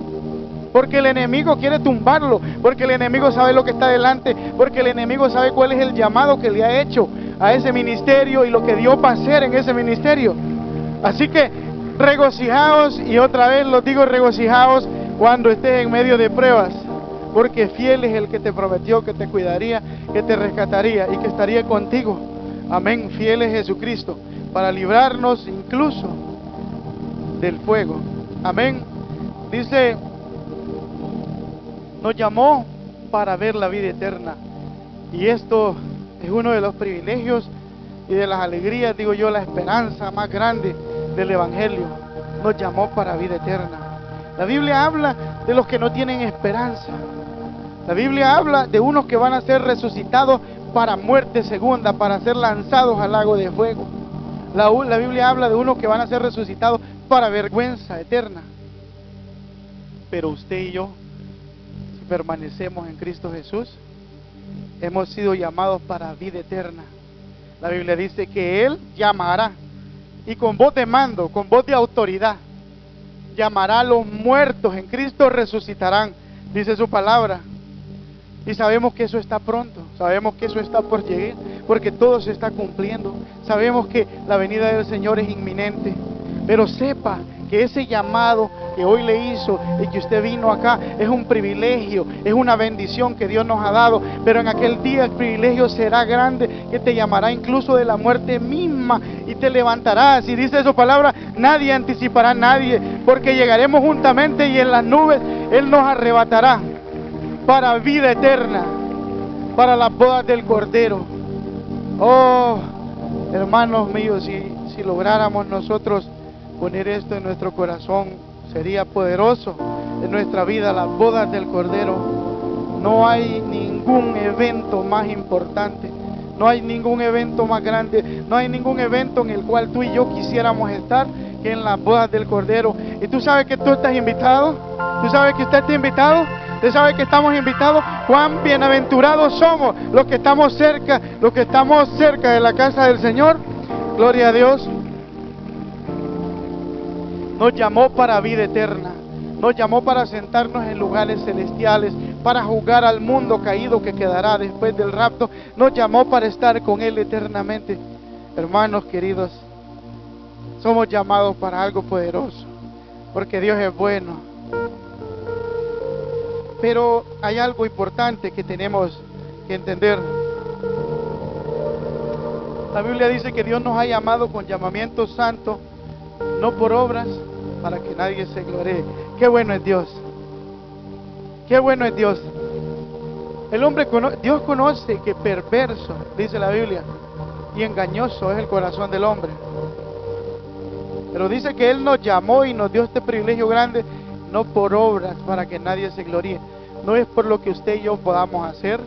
S1: Porque el enemigo quiere tumbarlo, porque el enemigo sabe lo que está delante, porque el enemigo sabe cuál es el llamado que le ha hecho a ese ministerio y lo que Dios va a hacer en ese ministerio. Así que regocijaos, y otra vez los digo, regocijaos cuando estés en medio de pruebas, porque fiel es el que te prometió que te cuidaría, que te rescataría y que estaría contigo. Amén. Fiel es Jesucristo para librarnos incluso del fuego. Amén. Dice, nos llamó para ver la vida eterna, y esto es uno de los privilegios y de las alegrías, digo yo, la esperanza más grande del Evangelio. Nos llamó para vida eterna. La Biblia habla de los que no tienen esperanza. La Biblia habla de unos que van a ser resucitados para muerte segunda, para ser lanzados al lago de fuego. La Biblia habla de unos que van a ser resucitados para vergüenza eterna. Pero usted y yo, si permanecemos en Cristo Jesús, hemos sido llamados para vida eterna. La Biblia dice que Él llamará, y con voz de mando, con voz de autoridad, llamará a los muertos en Cristo, resucitarán, dice su palabra. Y sabemos que eso está pronto, sabemos que eso está por llegar, porque todo se está cumpliendo. Sabemos que la venida del Señor es inminente, pero sepa que ese llamado que hoy le hizo y que usted vino acá es un privilegio, es una bendición que Dios nos ha dado. Pero en aquel día el privilegio será grande, que te llamará incluso de la muerte misma y te levantarás. Y dice su palabra, nadie anticipará a nadie, porque llegaremos juntamente y en las nubes Él nos arrebatará para vida eterna, para las bodas del Cordero. Oh, hermanos míos, si lográramos nosotros poner esto en nuestro corazón, sería poderoso en nuestra vida, las bodas del Cordero. No hay ningún evento más importante, no hay ningún evento más grande, no hay ningún evento en el cual tú y yo quisiéramos estar que en las bodas del Cordero. Y tú sabes que tú estás invitado, tú sabes que usted está invitado, usted sabe que estamos invitados. Cuán bienaventurados somos los que estamos cerca de la casa del Señor. Gloria a Dios. Nos llamó para vida eterna, nos llamó para sentarnos en lugares celestiales, para juzgar al mundo caído que quedará después del rapto. Nos llamó para estar con Él eternamente. Hermanos queridos, somos llamados para algo poderoso, porque Dios es bueno. Pero hay algo importante que tenemos que entender. La Biblia dice que Dios nos ha llamado con llamamiento santo, no por obras, para que nadie se gloree. Qué bueno es Dios, qué bueno es Dios. Dios conoce que perverso, dice la Biblia, y engañoso es el corazón del hombre. Pero dice que Él nos llamó y nos dio este privilegio grande, no por obras, para que nadie se gloríe. No es por lo que usted y yo podamos hacer,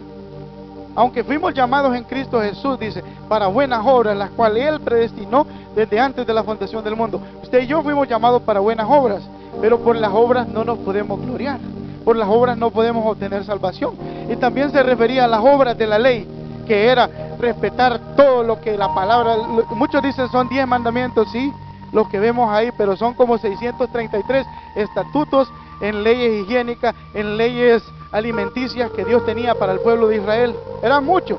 S1: aunque fuimos llamados en Cristo Jesús, dice, para buenas obras, las cuales Él predestinó desde antes de la fundación del mundo. Usted y yo fuimos llamados para buenas obras, pero por las obras no nos podemos gloriar, por las obras no podemos obtener salvación. Y también se refería a las obras de la ley, que era respetar todo lo que la palabra, muchos dicen son 10 mandamientos, sí, los que vemos ahí, pero son como 633 estatutos en leyes higiénicas, en leyes alimenticias que Dios tenía para el pueblo de Israel. Eran muchos,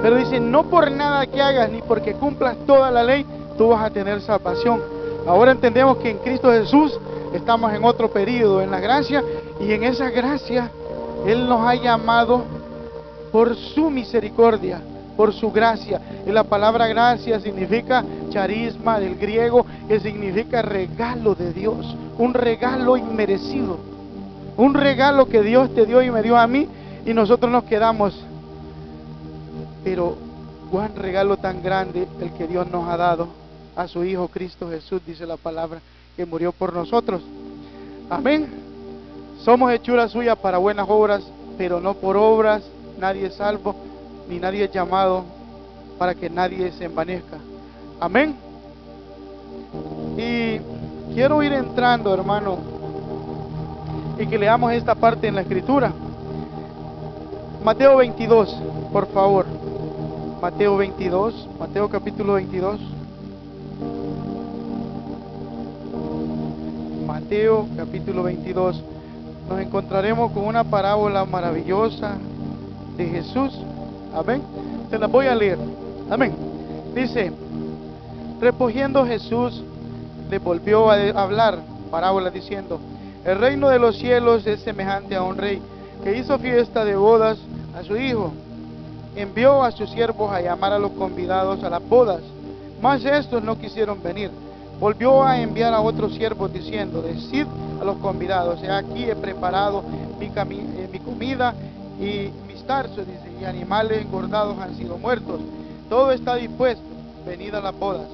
S1: pero dice, no por nada que hagas ni porque cumplas toda la ley tú vas a tener salvación. Ahora entendemos que en Cristo Jesús estamos en otro periodo, en la gracia, y en esa gracia Él nos ha llamado por su misericordia, por su gracia. Y la palabra gracia significa charisma del griego, que significa regalo de Dios, un regalo inmerecido, un regalo que Dios te dio y me dio a mí, y nosotros nos quedamos. Pero cuán regalo tan grande el que Dios nos ha dado a su Hijo Cristo Jesús, dice la palabra, que murió por nosotros. Amén. Somos hechura suya para buenas obras, pero no por obras. Nadie es salvo, ni nadie es llamado, para que nadie se envanezca. Amén. Y quiero ir entrando, hermano, y que leamos esta parte en la Escritura. Mateo 22, por favor. Mateo 22, Mateo capítulo 22. Mateo capítulo 22. Nos encontraremos con una parábola maravillosa de Jesús. Amén. Se la voy a leer. Amén. Dice: recogiendo Jesús, le volvió a hablar parábola diciendo: el reino de los cielos es semejante a un rey que hizo fiesta de bodas a su hijo. Envió a sus siervos a llamar a los convidados a las bodas, mas estos no quisieron venir. Volvió a enviar a otros siervos diciendo: decid a los convidados: he aquí he preparado mi comida, y mis tarzos, dice, y animales engordados han sido muertos. Todo está dispuesto, venid a las bodas.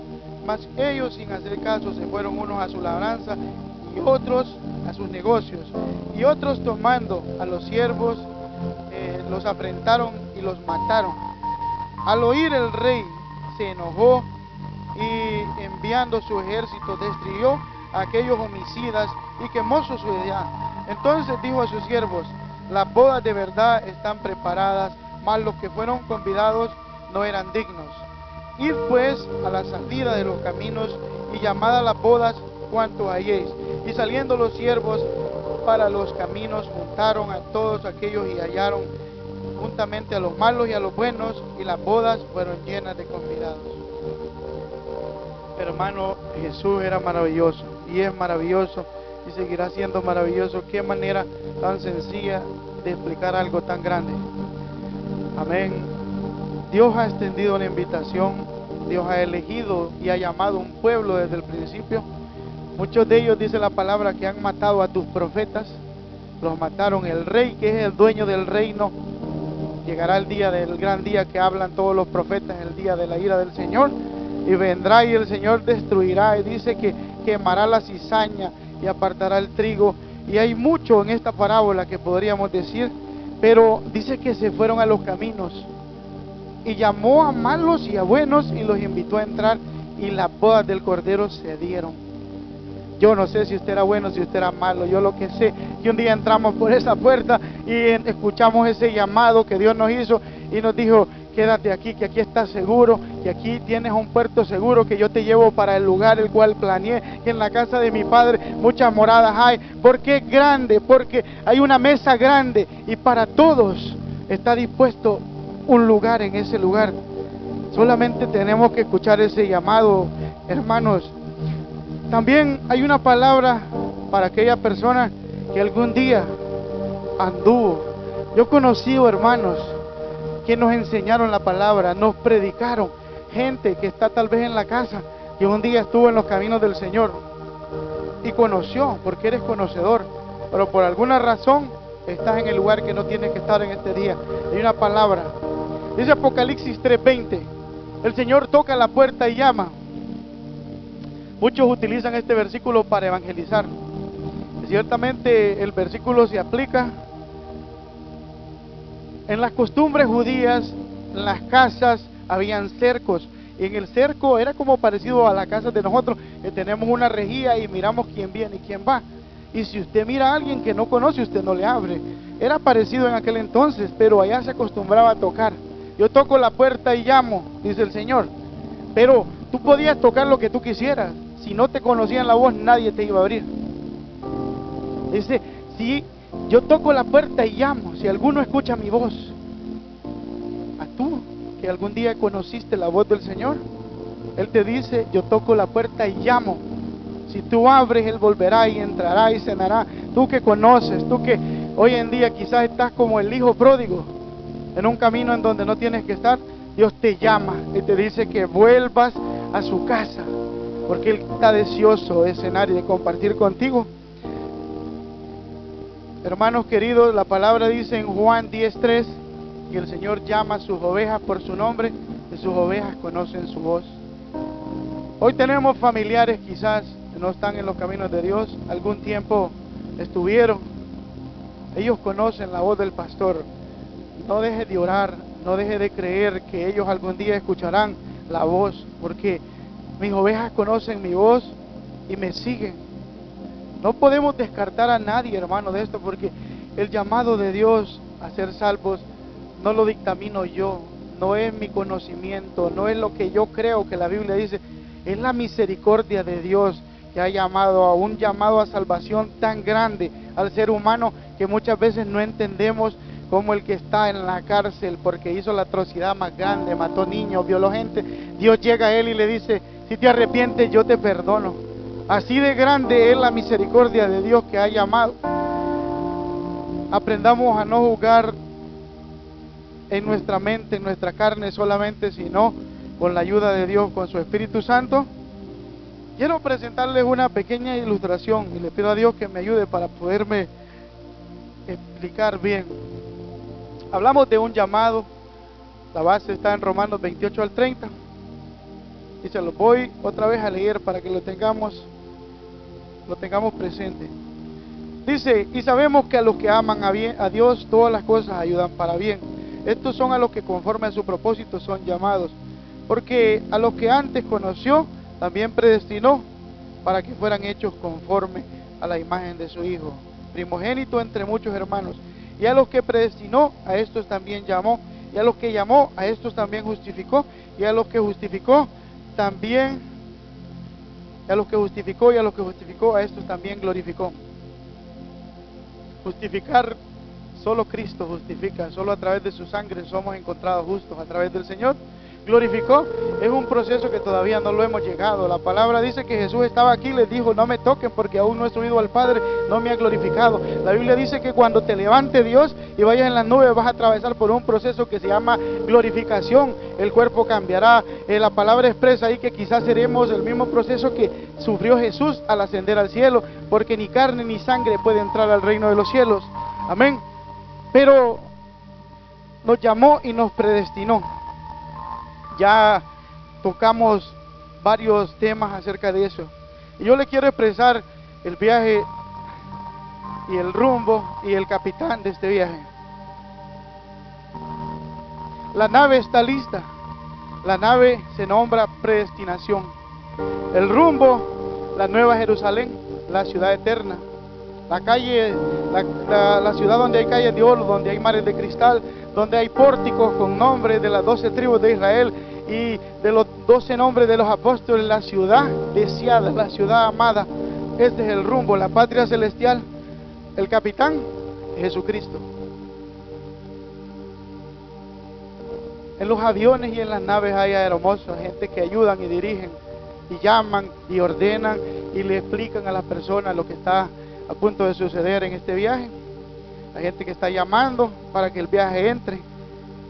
S1: Mas ellos, sin hacer caso, se fueron unos a su labranza y otros a sus negocios. Y otros, tomando a los siervos, los afrentaron y los mataron. Al oír el rey se enojó y enviando su ejército destruyó a aquellos homicidas y quemó su ciudad. Entonces dijo a sus siervos: las bodas de verdad están preparadas, mas los que fueron convidados no eran dignos. Id pues a la salida de los caminos y llamad a las bodas cuanto halléis. Y saliendo los siervos para los caminos, juntaron a todos aquellos y hallaron juntamente a los malos y a los buenos, y las bodas fueron llenas de convidados. Hermano, Jesús era maravilloso y es maravilloso y seguirá siendo maravilloso. Qué manera tan sencilla de explicar algo tan grande. Amén. Dios ha extendido una invitación, Dios ha elegido y ha llamado un pueblo desde el principio. Muchos de ellos, dice la palabra, que han matado a tus profetas, los mataron. El rey, que es el dueño del reino, llegará el día del gran día que hablan todos los profetas, el día de la ira del Señor, y vendrá y el Señor destruirá, y dice que quemará la cizaña y apartará el trigo. Y hay mucho en esta parábola que podríamos decir, pero dice que se fueron a los caminos y llamó a malos y a buenos y los invitó a entrar, y las bodas del Cordero se dieron. Yo no sé si usted era bueno, si usted era malo. Yo lo que sé, que un día entramos por esa puerta y escuchamos ese llamado que Dios nos hizo y nos dijo: quédate aquí, que aquí estás seguro, que aquí tienes un puerto seguro, que yo te llevo para el lugar el cual planeé, que en la casa de mi Padre muchas moradas hay, porque es grande, porque hay una mesa grande y para todos está dispuesto un lugar en ese lugar. Solamente tenemos que escuchar ese llamado, hermanos. También hay una palabra para aquella persona que algún día anduvo. Yo conocí, hermanos, que nos enseñaron la palabra, nos predicaron. Gente que está tal vez en la casa, que un día estuvo en los caminos del Señor y conoció, porque eres conocedor, pero por alguna razón estás en el lugar que no tienes que estar en este día. Hay una palabra, dice Apocalipsis 3:20, el Señor toca la puerta y llama. Muchos utilizan este versículo para evangelizar. Ciertamente el versículo se aplica en las costumbres judías. En las casas habían cercos, y en el cerco era como parecido a la casa de nosotros, que tenemos una rejilla y miramos quién viene y quién va. Y si usted mira a alguien que no conoce, usted no le abre. Era parecido en aquel entonces, pero allá se acostumbraba a tocar. Yo toco la puerta y llamo, dice el Señor. Pero tú podías tocar lo que tú quisieras. Si no te conocían la voz, nadie te iba a abrir. Dice: si yo toco la puerta y llamo, si alguno escucha mi voz. A tú, que algún día conociste la voz del Señor, Él te dice: yo toco la puerta y llamo. Si tú abres, Él volverá y entrará y cenará. Tú que conoces, tú que hoy en día quizás estás como el hijo pródigo, en un camino en donde no tienes que estar, Dios te llama y te dice que vuelvas a su casa, porque Él está deseoso de cenar y de compartir contigo. Hermanos queridos, la palabra dice en Juan 10:3 que el Señor llama a sus ovejas por su nombre y sus ovejas conocen su voz. Hoy tenemos familiares quizás que no están en los caminos de Dios, algún tiempo estuvieron. Ellos conocen la voz del pastor. No deje de orar, no deje de creer que ellos algún día escucharán la voz, porque mis ovejas conocen mi voz y me siguen. No podemos descartar a nadie, hermano, de esto, porque el llamado de Dios a ser salvos no lo dictamino yo, no es mi conocimiento, no es lo que yo creo que la Biblia dice, es la misericordia de Dios que ha llamado a un llamado a salvación tan grande al ser humano que muchas veces no entendemos, como el que está en la cárcel porque hizo la atrocidad más grande, mató niños, violó gente. Dios llega a él y le dice, si te arrepientes yo te perdono. Así de grande es la misericordia de Dios que ha llamado. Aprendamos a no jugar en nuestra mente, en nuestra carne solamente, sino con la ayuda de Dios, con su Espíritu Santo. Quiero presentarles una pequeña ilustración y le pido a Dios que me ayude para poderme explicar bien. Hablamos de un llamado, la base está en Romanos 28 al 30, y se los voy otra vez a leer para que lo tengamos presente. Dice, y sabemos que a los que aman a Dios todas las cosas ayudan para bien. Estos son a los que conforme a su propósito son llamados, porque a los que antes conoció también predestinó para que fueran hechos conforme a la imagen de su Hijo, primogénito entre muchos hermanos. Y a los que predestinó, a estos también llamó, y a los que llamó, a estos también justificó, y a los que justificó también, y a los que justificó, a estos también glorificó. Justificar, solo Cristo justifica, solo a través de su sangre somos encontrados justos, a través del Señor. Glorificó, es un proceso que todavía no lo hemos llegado. La palabra dice que Jesús estaba aquí y les dijo, no me toquen porque aún no he subido al Padre, no me ha glorificado. La Biblia dice que cuando te levante Dios y vayas en las nubes vas a atravesar por un proceso que se llama glorificación. El cuerpo cambiará. La palabra expresa ahí que quizás seremos el mismo proceso que sufrió Jesús al ascender al cielo, porque ni carne ni sangre puede entrar al reino de los cielos. Amén. Pero nos llamó y nos predestinó. Ya tocamos varios temas acerca de eso. Y yo le quiero expresar el viaje y el rumbo y el capitán de este viaje. La nave está lista. La nave se nombra predestinación. El rumbo, la Nueva Jerusalén, la ciudad eterna. La calle, la ciudad donde hay calles de oro, donde hay mares de cristal, donde hay pórticos con nombres de las 12 tribus de Israel y de los 12 nombres de los apóstoles, la ciudad deseada, la ciudad amada. Este es el rumbo, la patria celestial. El capitán, Jesucristo. En los aviones y en las naves hay aeromosos, gente que ayudan y dirigen y llaman y ordenan y le explican a las personas lo que está a punto de suceder en este viaje. La gente que está llamando para que el viaje entre.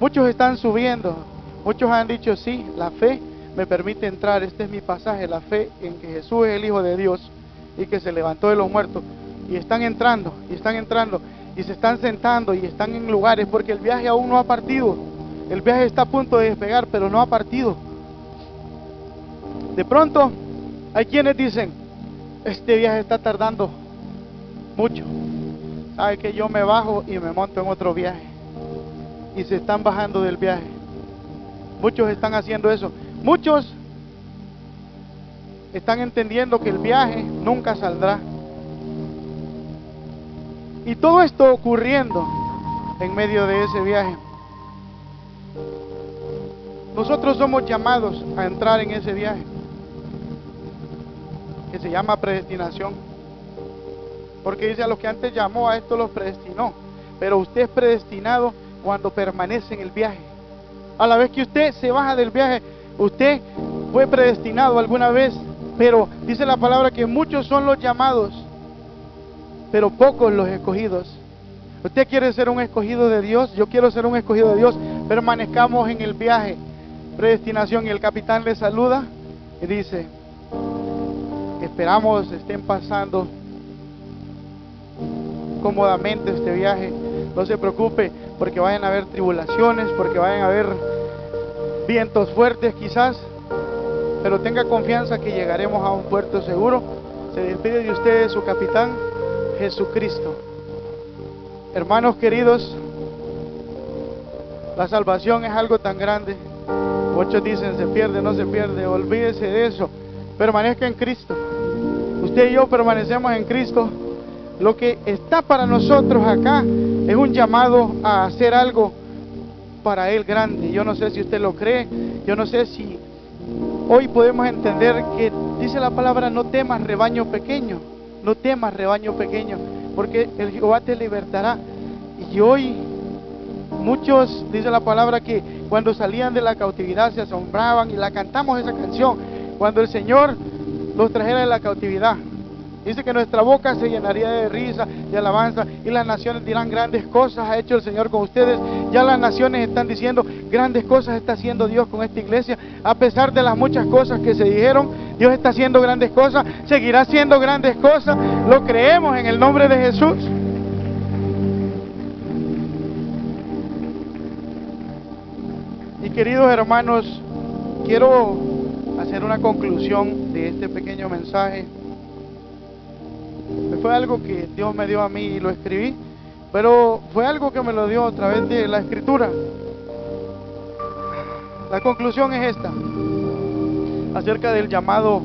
S1: Muchos están subiendo, muchos han dicho sí, la fe me permite entrar, este es mi pasaje, la fe en que Jesús es el Hijo de Dios y que se levantó de los muertos. Y están entrando, y se están sentando y están en lugares porque el viaje aún no ha partido. El viaje está a punto de despegar, pero no ha partido. De pronto hay quienes dicen, este viaje está tardando mucho, sabe que yo me bajo y me monto en otro viaje, y se están bajando del viaje. Muchos están haciendo eso. Muchos están entendiendo que el viaje nunca saldrá. Y todo esto ocurriendo en medio de ese viaje. Nosotros somos llamados a entrar en ese viaje que se llama predestinación. Porque dice, a los que antes llamó, a esto los predestinó. Pero usted es predestinado cuando permanece en el viaje. A la vez que usted se baja del viaje, usted fue predestinado alguna vez. Pero dice la palabra que muchos son los llamados, pero pocos los escogidos. Usted quiere ser un escogido de Dios, yo quiero ser un escogido de Dios. Permanezcamos en el viaje, predestinación. Y el capitán le saluda y dice, esperamos estén pasando cómodamente este viaje, no se preocupe porque vayan a haber tribulaciones, porque vayan a haber vientos fuertes quizás, pero tenga confianza que llegaremos a un puerto seguro. Se despide de ustedes su capitán, Jesucristo. Hermanos queridos, la salvación es algo tan grande. Muchos dicen se pierde, no se pierde, olvídese de eso, permanezca en Cristo. Usted y yo permanecemos en Cristo. Lo que está para nosotros acá es un llamado a hacer algo para Él grande. Yo no sé si usted lo cree, yo no sé si hoy podemos entender que dice la palabra: no temas, rebaño pequeño, no temas, rebaño pequeño, porque el Jehová te libertará. Y hoy muchos, dice la palabra, que cuando salían de la cautividad se asombraban, y la cantamos esa canción, cuando el Señor los trajera de la cautividad. Dice que nuestra boca se llenaría de risa, de alabanza, y las naciones dirán: grandes cosas ha hecho el Señor con ustedes. Ya las naciones están diciendo: grandes cosas está haciendo Dios con esta iglesia. A pesar de las muchas cosas que se dijeron, Dios está haciendo grandes cosas, seguirá haciendo grandes cosas. Lo creemos en el nombre de Jesús. Y queridos hermanos, quiero hacer una conclusión de este pequeño mensaje. Fue algo que Dios me dio a mí y lo escribí, pero fue algo que me lo dio a través de la Escritura. La conclusión es esta, acerca del llamado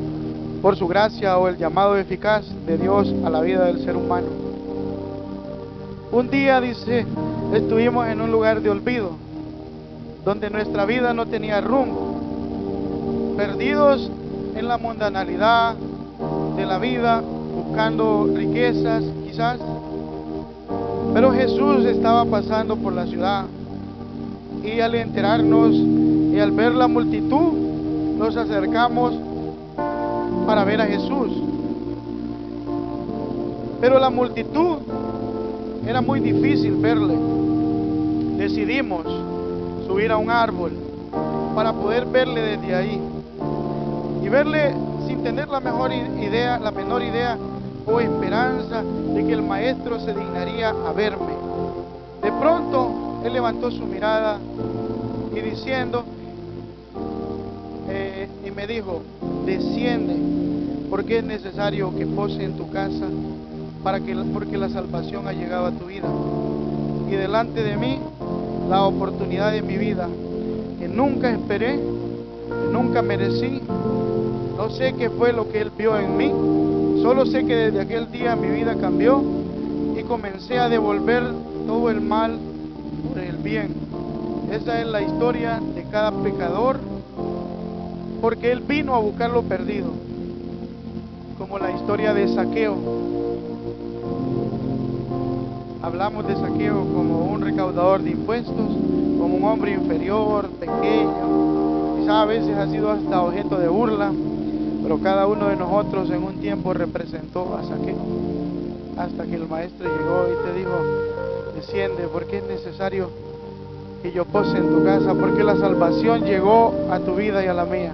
S1: por su gracia, o el llamado eficaz de Dios a la vida del ser humano. Un día, dice, estuvimos en un lugar de olvido, donde nuestra vida no tenía rumbo, perdidos en la mundanalidad de la vida, buscando riquezas quizás. Pero Jesús estaba pasando por la ciudad, y al enterarnos y al ver la multitud, nos acercamos para ver a Jesús. Pero la multitud era muy difícil verle. Decidimos subir a un árbol para poder verle desde ahí, y verle sin tener la menor idea o esperanza de que el maestro se dignaría a verme. De pronto él levantó su mirada y diciendo, y me dijo: desciende, porque es necesario que pose en tu casa, porque la salvación ha llegado a tu vida. Y delante de mí la oportunidad de mi vida, que nunca esperé, que nunca merecí. No sé qué fue lo que Él vio en mí, solo sé que desde aquel día mi vida cambió, y comencé a devolver todo el mal por el bien. Esa es la historia de cada pecador, porque Él vino a buscar lo perdido, como la historia de Zaqueo. Hablamos de Zaqueo como un recaudador de impuestos, como un hombre inferior, pequeño, quizá a veces ha sido hasta objeto de burla, pero cada uno de nosotros en un tiempo representó a Zaqueo, hasta que el maestro llegó y te dijo: desciende, porque es necesario que yo pose en tu casa, porque la salvación llegó a tu vida y a la mía.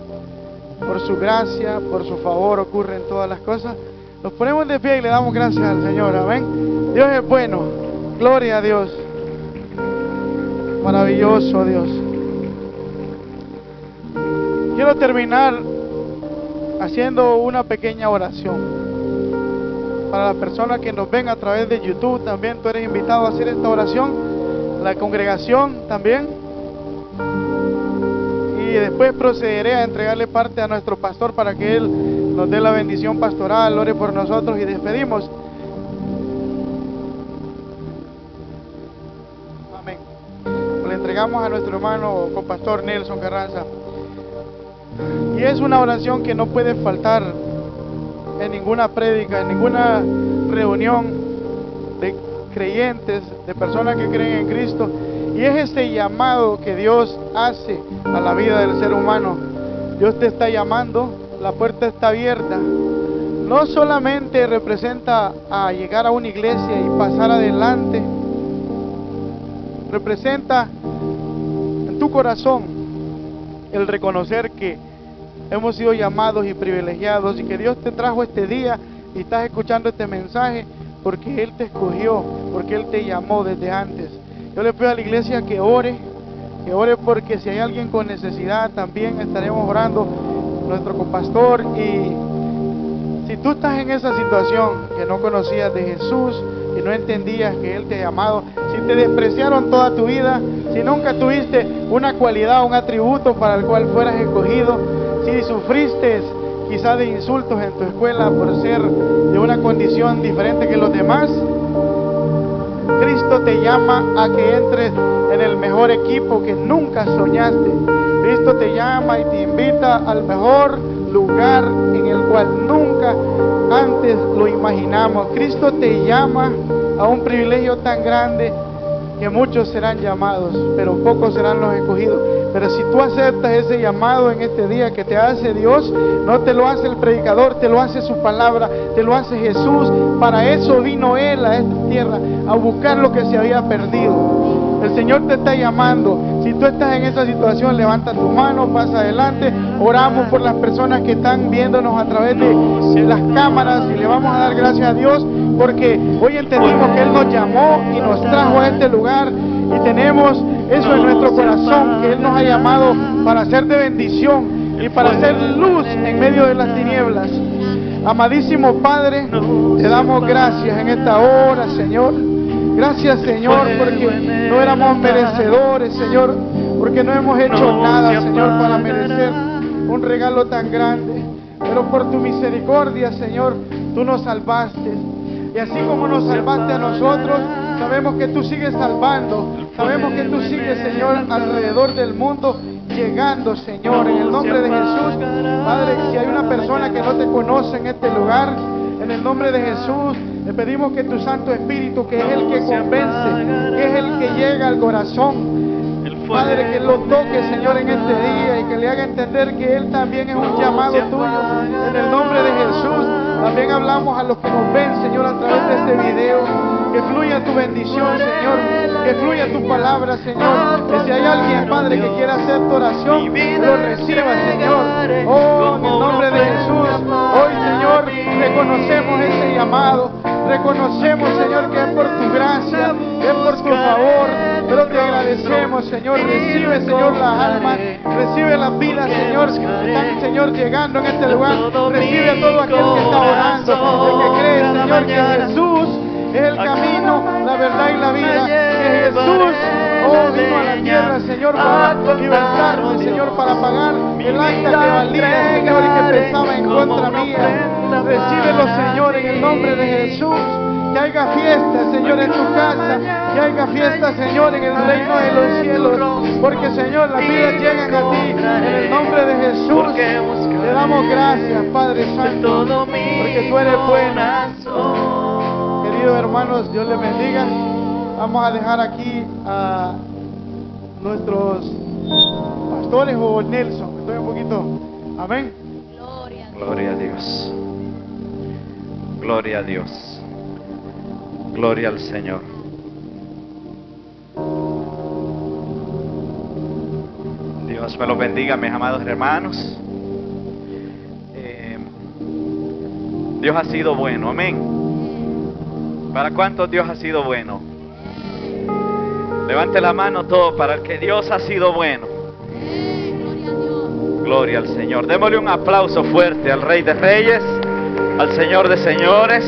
S1: Por su gracia, por su favor ocurren todas las cosas. Nos ponemos de pie y le damos gracias al Señor, amén. Dios es bueno, gloria a Dios, maravilloso Dios. Quiero terminar haciendo una pequeña oración. Para las personas que nos ven a través de YouTube, también tú eres invitado a hacer esta oración, la congregación también. Y después procederé a entregarle parte a nuestro pastor para que él nos dé la bendición pastoral, ore por nosotros y despedimos. Amén. Le entregamos a nuestro hermano compastor Nelson Carranza. Y es una oración que no puede faltar en ninguna prédica, en ninguna reunión de creyentes, de personas que creen en Cristo. Y es este llamado que Dios hace a la vida del ser humano. Dios te está llamando, la puerta está abierta. No solamente representa a llegar a una iglesia y pasar adelante, representa en tu corazón el reconocer que hemos sido llamados y privilegiados, y que Dios te trajo este día y estás escuchando este mensaje porque Él te escogió, porque Él te llamó desde antes. Yo le pido a la iglesia que ore porque si hay alguien con necesidad, también estaremos orando nuestro compastor. Y si tú estás en esa situación que no conocías de Jesús, que no entendías que Él te ha llamado, si te despreciaron toda tu vida, si nunca tuviste una cualidad, un atributo para el cual fueras escogido, si sufriste quizás de insultos en tu escuela por ser de una condición diferente que los demás, Cristo te llama a que entres en el mejor equipo que nunca soñaste. Cristo te llama y te invita al mejor lugar en el cual nunca antes lo imaginamos. Cristo te llama a un privilegio tan grande que muchos serán llamados, pero pocos serán los escogidos. Pero si tú aceptas ese llamado en este día que te hace Dios, no te lo hace el predicador, te lo hace su palabra, te lo hace Jesús. Para eso vino Él a esta tierra, a buscar lo que se había perdido. El Señor te está llamando. Si tú estás en esa situación, levanta tu mano, pasa adelante. Oramos por las personas que están viéndonos a través de las cámaras y le vamos a dar gracias a Dios porque hoy entendimos que Él nos llamó y nos trajo a este lugar y tenemos eso en nuestro corazón, que Él nos ha llamado para ser de bendición y para ser luz en medio de las tinieblas. Amadísimo Padre, te damos gracias en esta hora, Señor. Gracias, Señor, porque no éramos merecedores, Señor, porque no hemos hecho nada, Señor, para merecer un regalo tan grande. Pero por tu misericordia, Señor, tú nos salvaste. Y así como nos salvaste a nosotros, sabemos que tú sigues salvando. Sabemos que tú sigues, Señor, alrededor del mundo, llegando, Señor, en el nombre de Jesús. Padre, si hay una persona que no te conoce en este lugar, en el nombre de Jesús, le pedimos que tu Santo Espíritu, que es el que convence, que es el que llega al corazón, Padre, que lo toque, Señor, en este día y que le haga entender que Él también es un llamado tuyo. En el nombre de Jesús, también hablamos a los que nos ven, Señor, a través de este video. Que fluya tu bendición, Señor, que fluya tu palabra, Señor. Que si hay alguien, Padre, que quiera hacer tu oración, lo reciba, Señor. Oh, en el nombre de Jesús, hoy, Señor, reconocemos ese llamado. Reconocemos, Señor, que es por tu gracia, que es por tu favor, pero te agradecemos, Señor. Recibe, Señor, las almas, recibe las vidas, Señor, que están, Señor, llegando en este lugar. Recibe a todo aquel que está orando, el que cree, Señor, que Jesús es el camino, la verdad y la vida. Que Jesús, oh, vino a la tierra, Señor, para libertarnos, Señor, para pagar el acta que valía, Señor, y que pesaba en contra mía. Recíbelo, Señor, en el nombre de Jesús. Que haya fiesta, Señor, en tu casa. Que haya fiesta, Señor, en el reino de los cielos. Porque, Señor, las vidas llegan a ti. En el nombre de Jesús, te damos gracias, Padre Santo, porque tú eres bueno. Queridos hermanos, Dios les bendiga. Vamos a dejar aquí a nuestros pastores o Nelson. Estoy un poquito. Amén.
S2: Gloria a Dios. Gloria a Dios. Gloria al Señor. Dios me los bendiga, mis amados hermanos. Dios ha sido bueno, amén. ¿Para cuántos Dios ha sido bueno? Levante la mano todo para el que Dios ha sido bueno. Gloria al Señor. Démosle un aplauso fuerte al Rey de Reyes, al Señor de Señores.